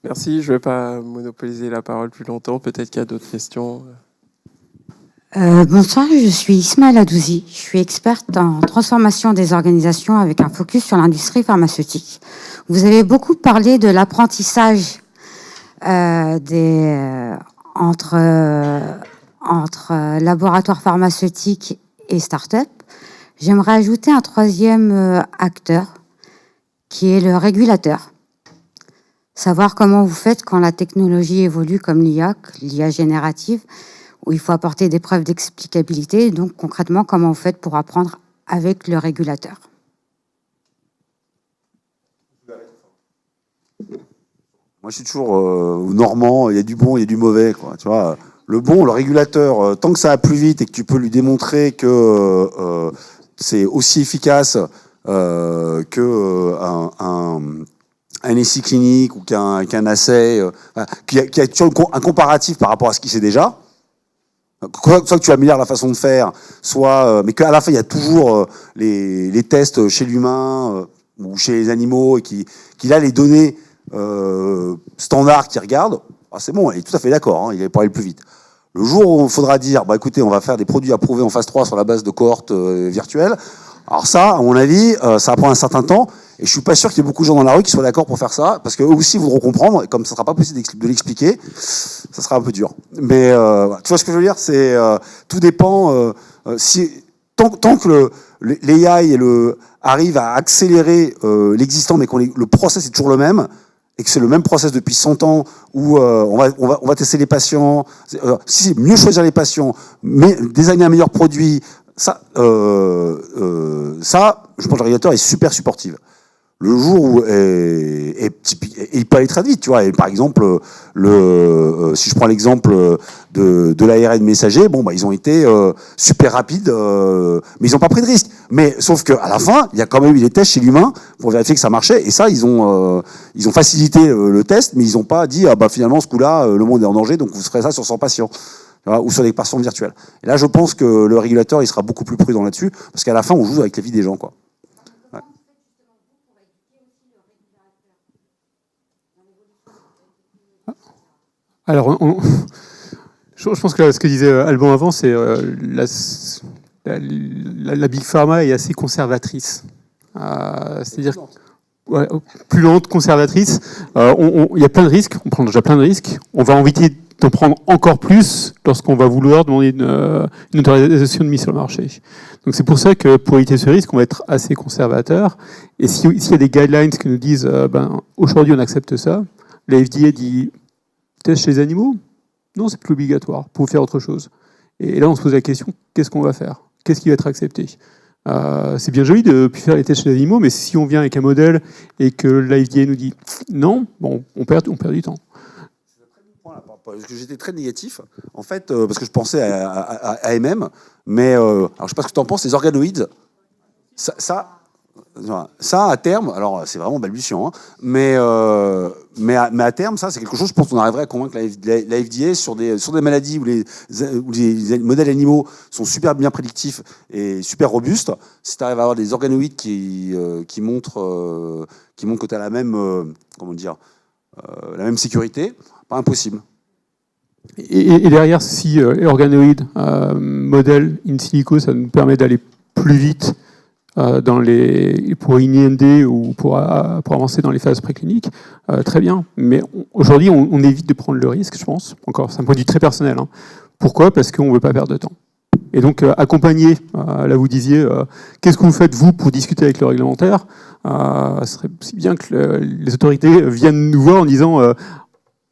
Merci, je ne vais pas monopoliser la parole plus longtemps. Peut-être qu'il y a d'autres questions. Bonsoir, je suis Ismaël Adouzi. Je suis experte en transformation des organisations avec un focus sur l'industrie pharmaceutique. Vous avez beaucoup parlé de l'apprentissage entre laboratoire pharmaceutique et start-up. J'aimerais ajouter un troisième acteur, qui est le régulateur. Savoir comment vous faites quand la technologie évolue comme l'IA générative, où il faut apporter des preuves d'explicabilité. Donc concrètement, comment vous faites pour apprendre avec le régulateur. Moi, je suis toujours normand, il y a du bon, il y a du mauvais, quoi. Tu vois, le bon, le régulateur, tant que ça va plus vite et que tu peux lui démontrer que c'est aussi efficace qu'un essai clinique ou qu'un essai, qu'il y a toujours un comparatif par rapport à ce qui sait déjà. Soit que tu améliores la façon de faire, soit, mais qu'à la fin il y a toujours les tests chez l'humain ou chez les animaux et qu'il a les données standards qui regardent, c'est bon, il est tout à fait d'accord, il est pour aller plus vite. Le jour où il faudra dire, écoutez, on va faire des produits approuvés en phase 3 sur la base de cohortes virtuelles, alors ça, à mon avis, ça va prendre un certain temps, et je suis pas sûr qu'il y ait beaucoup de gens dans la rue qui soient d'accord pour faire ça, parce qu'eux aussi voudront comprendre, et comme ça sera pas possible de l'expliquer, ça sera un peu dur. Mais tu vois ce que je veux dire, c'est tout dépend. Tant que l'AI arrive à accélérer l'existant, mais que le process est toujours le même, et que c'est le même process depuis 100 ans où on va tester les patients, si c'est mieux choisir les patients, mais designer un meilleur produit, ça, je pense que le régulateur est super supportif. Le jour où il peut aller très vite, tu vois. Et par exemple, si je prends l'exemple de l'ARN messager, ils ont été super rapides, mais ils n'ont pas pris de risque. Mais sauf que à la fin, il y a quand même eu des tests chez l'humain pour vérifier que ça marchait. Et ça, ils ont facilité le test, mais ils n'ont pas dit finalement ce coup-là, le monde est en danger, donc vous ferez ça sur 100 patients. Ou sur des patients virtuels. Et là, je pense que le régulateur, il sera beaucoup plus prudent là-dessus, parce qu'à la fin, on joue avec la vie des gens, quoi. Ouais. Alors, je pense que ce que disait Alban avant, c'est la Big Pharma est assez conservatrice. C'est-à-dire plus lente, conservatrice. Il y a plein de risques, on prend déjà plein de risques. On va éviter d'en prendre encore plus lorsqu'on va vouloir demander une autorisation de mise sur le marché. Donc c'est pour ça que pour éviter ce risque, on va être assez conservateur. Et s'il y a des guidelines qui nous disent aujourd'hui on accepte ça, la FDA dit test chez les animaux? Non, c'est plus obligatoire. Vous pouvez faire autre chose. Et là on se pose la question, qu'est-ce qu'on va faire? Qu'est-ce qui va être accepté? C'est bien joli de plus faire les tests chez les animaux, mais si on vient avec un modèle et que la FDA nous dit non, on perd du temps. Parce que j'étais très négatif, en fait, parce que je pensais à MM, mais alors je sais pas ce que tu en penses, les organoïdes, ça à terme, alors c'est vraiment balbutiant, mais à terme, ça c'est quelque chose, je pense qu'on arriverait à convaincre la FDA sur des maladies où les modèles animaux sont super bien prédictifs et super robustes. Si tu arrives à avoir des organoïdes qui montrent que tu as la même sécurité, pas impossible. Et derrière, si organoïdes, modèle in silico, ça nous permet d'aller plus vite pour une IND ou pour avancer dans les phases précliniques, très bien. Mais aujourd'hui, on évite de prendre le risque, je pense. Encore, c'est un point de vue très personnel. Pourquoi? Parce qu'on ne veut pas perdre de temps. Et donc, accompagner, là vous disiez, qu'est-ce que vous faites, vous, pour discuter avec le réglementaire? Ce serait bien que les autorités viennent nous voir en disant...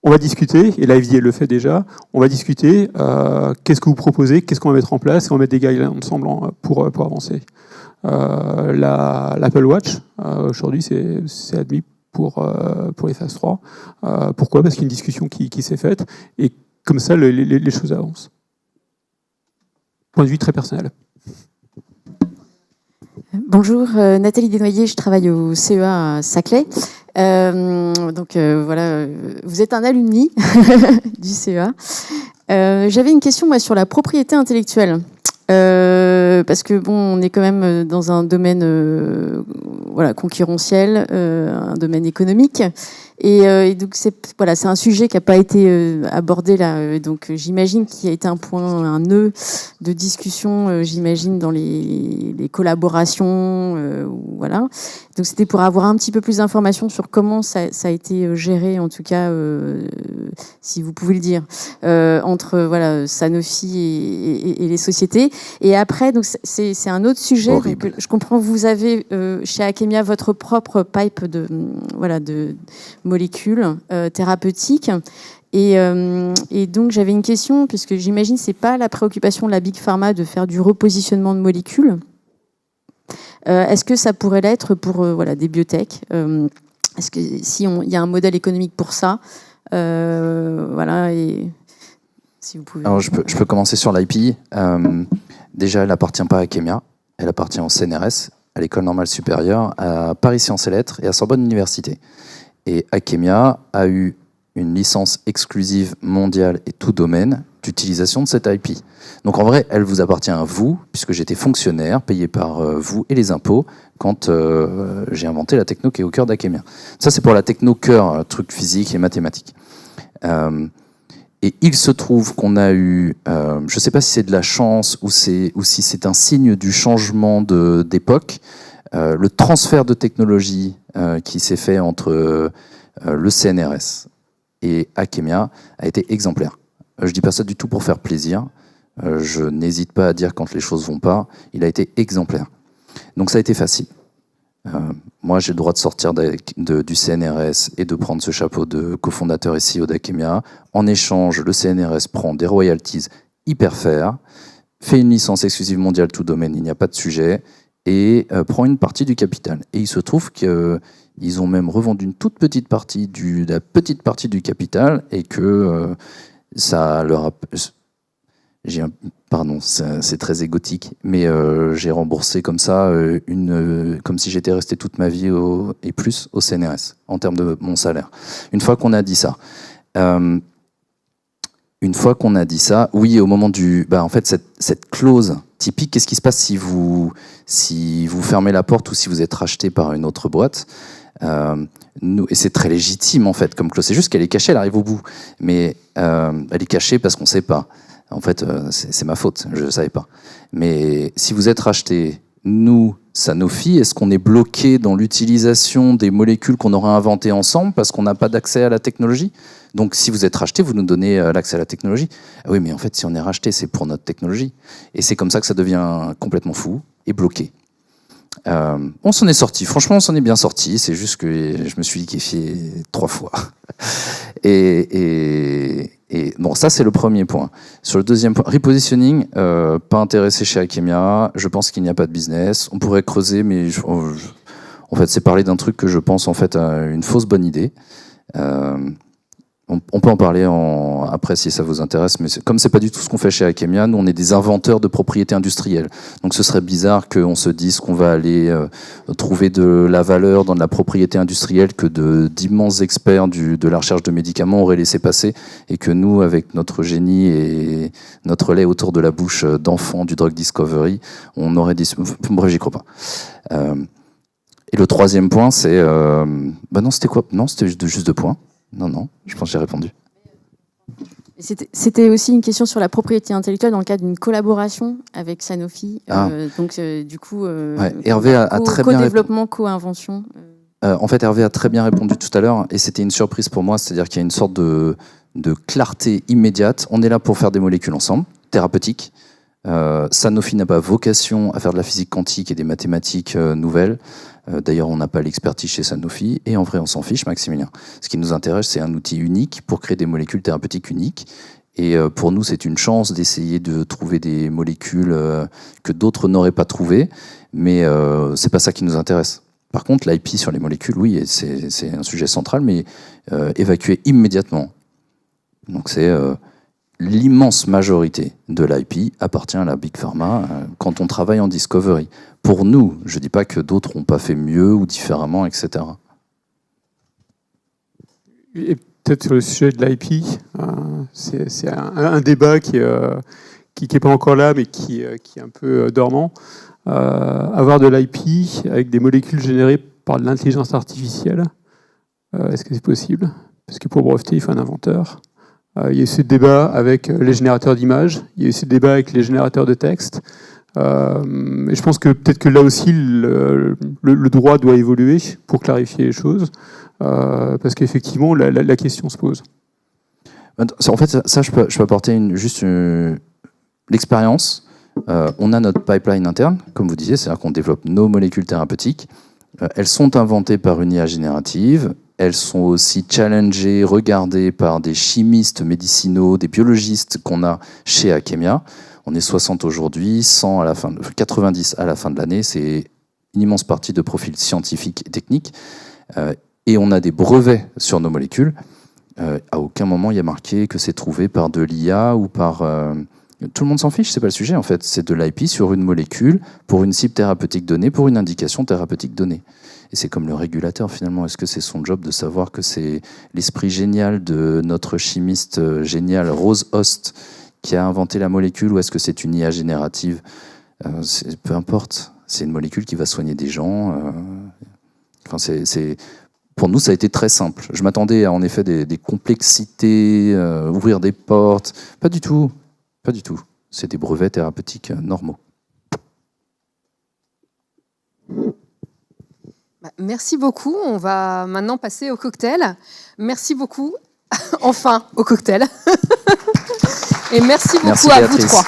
on va discuter, et la FDA le fait déjà, on va discuter, qu'est-ce que vous proposez, qu'est-ce qu'on va mettre en place, et on va mettre des guidelines ensemble pour avancer. L'Apple Watch, aujourd'hui, c'est admis pour les phases 3. Pourquoi? Parce qu'il y a une discussion qui s'est faite, et comme ça, les choses avancent. Point de vue très personnel. Bonjour, Nathalie Desnoyers, je travaille au CEA à Saclay. Voilà, vous êtes un alumni du CEA. J'avais une question sur la propriété intellectuelle. Parce que bon, on est quand même dans un domaine voilà, concurrentiel, un domaine économique. Et donc c'est un sujet qui n'a pas été abordé là. Donc j'imagine qu'il y a été un nœud de discussion, j'imagine, dans les collaborations. Voilà. Donc c'était pour avoir un petit peu plus d'informations sur comment ça a été géré, en tout cas, si vous pouvez le dire, entre Sanofi et les sociétés. Et après, donc c'est un autre sujet. Donc, je comprends que vous avez chez Akemia votre propre pipe de molécules thérapeutiques. Et donc j'avais une question, puisque j'imagine que c'est pas la préoccupation de la Big Pharma de faire du repositionnement de molécules. Est-ce que ça pourrait l'être pour des biotech Est-ce que si il y a un modèle économique pour ça, et si vous pouvez. Alors je peux commencer sur l'IP. Déjà, elle n'appartient pas à Akemia, elle appartient au CNRS, à l'École normale supérieure, à Paris Sciences et Lettres et à Sorbonne Université. Et Akemia a eu une licence exclusive mondiale et tout domaine d'utilisation de cette IP. Donc en vrai, elle vous appartient à vous, puisque j'étais fonctionnaire, payé par vous et les impôts, quand j'ai inventé la techno qui est au cœur d'Akemia. Ça, c'est pour la techno cœur, truc physique et mathématique. Et il se trouve qu'on a eu, je ne sais pas si c'est de la chance ou si c'est un signe du changement d'époque, le transfert de technologie qui s'est fait entre le CNRS et Akemia a été exemplaire. Je ne dis pas ça du tout pour faire plaisir. Je n'hésite pas à dire quand les choses ne vont pas. Il a été exemplaire. Donc ça a été facile. Moi, j'ai le droit de sortir du CNRS et de prendre ce chapeau de cofondateur et CEO d'Akemia. En échange, le CNRS prend des royalties hyper fair, fait une licence exclusive mondiale tout domaine, il n'y a pas de sujet, et prend une partie du capital. Et il se trouve qu'ils ont même revendu une toute petite partie la petite partie du capital et que ça leur a... Pardon, c'est très égotique, mais j'ai remboursé comme ça, comme si j'étais resté toute ma vie et plus au CNRS, en termes de mon salaire. Une fois qu'on a dit ça, oui, au moment en fait, cette clause typique, qu'est-ce qui se passe si vous fermez la porte ou si vous êtes racheté par une autre boîte? Et c'est très légitime, en fait, comme clause. C'est juste qu'elle est cachée, elle arrive au bout. Mais elle est cachée parce qu'on ne sait pas. En fait, c'est ma faute, je ne savais pas. Mais si vous êtes racheté, nous, Sanofi, est-ce qu'on est bloqué dans l'utilisation des molécules qu'on aurait inventées ensemble parce qu'on n'a pas d'accès à la technologie? Donc si vous êtes racheté, vous nous donnez l'accès à la technologie. Ah oui, mais en fait, si on est racheté, c'est pour notre technologie. Et c'est comme ça que ça devient complètement fou et bloqué. On s'en est sorti, franchement on s'en est bien sorti, c'est juste que je me suis liquéfié 3 fois. Et bon, ça c'est le premier point. Sur le deuxième point, repositioning, pas intéressé chez Akemia, je pense qu'il n'y a pas de business, on pourrait creuser, mais en fait c'est parler d'un truc que je pense en fait une fausse bonne idée. On peut en parler après si ça vous intéresse, mais comme c'est pas du tout ce qu'on fait chez Akemia, nous on est des inventeurs de propriété industrielle. Donc ce serait bizarre qu'on se dise qu'on va aller trouver de la valeur dans de la propriété industrielle que d'immenses experts de la recherche de médicaments auraient laissé passer, et que nous, avec notre génie et notre lait autour de la bouche d'enfants du drug discovery, on aurait dit... Bref, j'y crois pas. Et le troisième point, c'est... non, c'était quoi? Non, c'était juste 2 points. Non, je pense que j'ai répondu. C'était aussi une question sur la propriété intellectuelle dans le cadre d'une collaboration avec Sanofi. Donc, du coup, Hervé a très bien co-développement, co-invention. En fait, Hervé a très bien répondu tout à l'heure, et c'était une surprise pour moi, c'est-à-dire qu'il y a une sorte de clarté immédiate. On est là pour faire des molécules ensemble, thérapeutiques. Sanofi n'a pas vocation à faire de la physique quantique et des mathématiques nouvelles. D'ailleurs, on n'a pas l'expertise chez Sanofi, et en vrai, on s'en fiche, Maximilien. Ce qui nous intéresse, c'est un outil unique pour créer des molécules thérapeutiques uniques. Et pour nous, c'est une chance d'essayer de trouver des molécules que d'autres n'auraient pas trouvées, mais c'est pas ça qui nous intéresse. Par contre, l'IP sur les molécules, oui, c'est un sujet central, mais évacué immédiatement. Donc c'est... l'immense majorité de l'IP appartient à la Big Pharma quand on travaille en discovery. Pour nous, je ne dis pas que d'autres n'ont pas fait mieux ou différemment, etc. Et peut-être sur le sujet de l'IP, c'est un débat qui qui n'est pas encore là, mais qui est un peu dormant. Avoir de l'IP avec des molécules générées par de l'intelligence artificielle, est-ce que c'est possible? Parce que pour breveter, il faut un inventeur. Il y a eu ce débat avec les générateurs d'images, il y a eu ce débat avec les générateurs de texte. Et je pense que peut-être que là aussi, le droit doit évoluer pour clarifier les choses, parce qu'effectivement, la question se pose. En fait, ça, je peux apporter juste l'expérience. On a notre pipeline interne, comme vous disiez, c'est-à-dire qu'on développe nos molécules thérapeutiques. Elles sont inventées par une IA générative. Elles sont aussi challengées, regardées par des chimistes médicinaux, des biologistes qu'on a chez Akemia. On est 60 aujourd'hui, 100 à la fin, 90 à la fin de l'année. C'est une immense partie de profils scientifiques et techniques. Et on a des brevets sur nos molécules. À aucun moment il y a marqué que c'est trouvé par de l'IA ou par... Tout le monde s'en fiche, c'est pas le sujet en fait. C'est de l'IP sur une molécule, pour une cible thérapeutique donnée, pour une indication thérapeutique donnée. Et c'est comme le régulateur finalement. Est-ce que c'est son job de savoir que c'est l'esprit génial de notre chimiste génial Rose Host qui a inventé la molécule, ou est-ce que c'est une IA générative? Peu importe. C'est une molécule qui va soigner des gens. Pour nous, ça a été très simple. Je m'attendais à en effet des complexités, ouvrir des portes. Pas du tout. Pas du tout. C'est des brevets thérapeutiques normaux. Merci beaucoup. On va maintenant passer au cocktail. Merci beaucoup. Enfin, au cocktail. Et merci beaucoup à vous trois.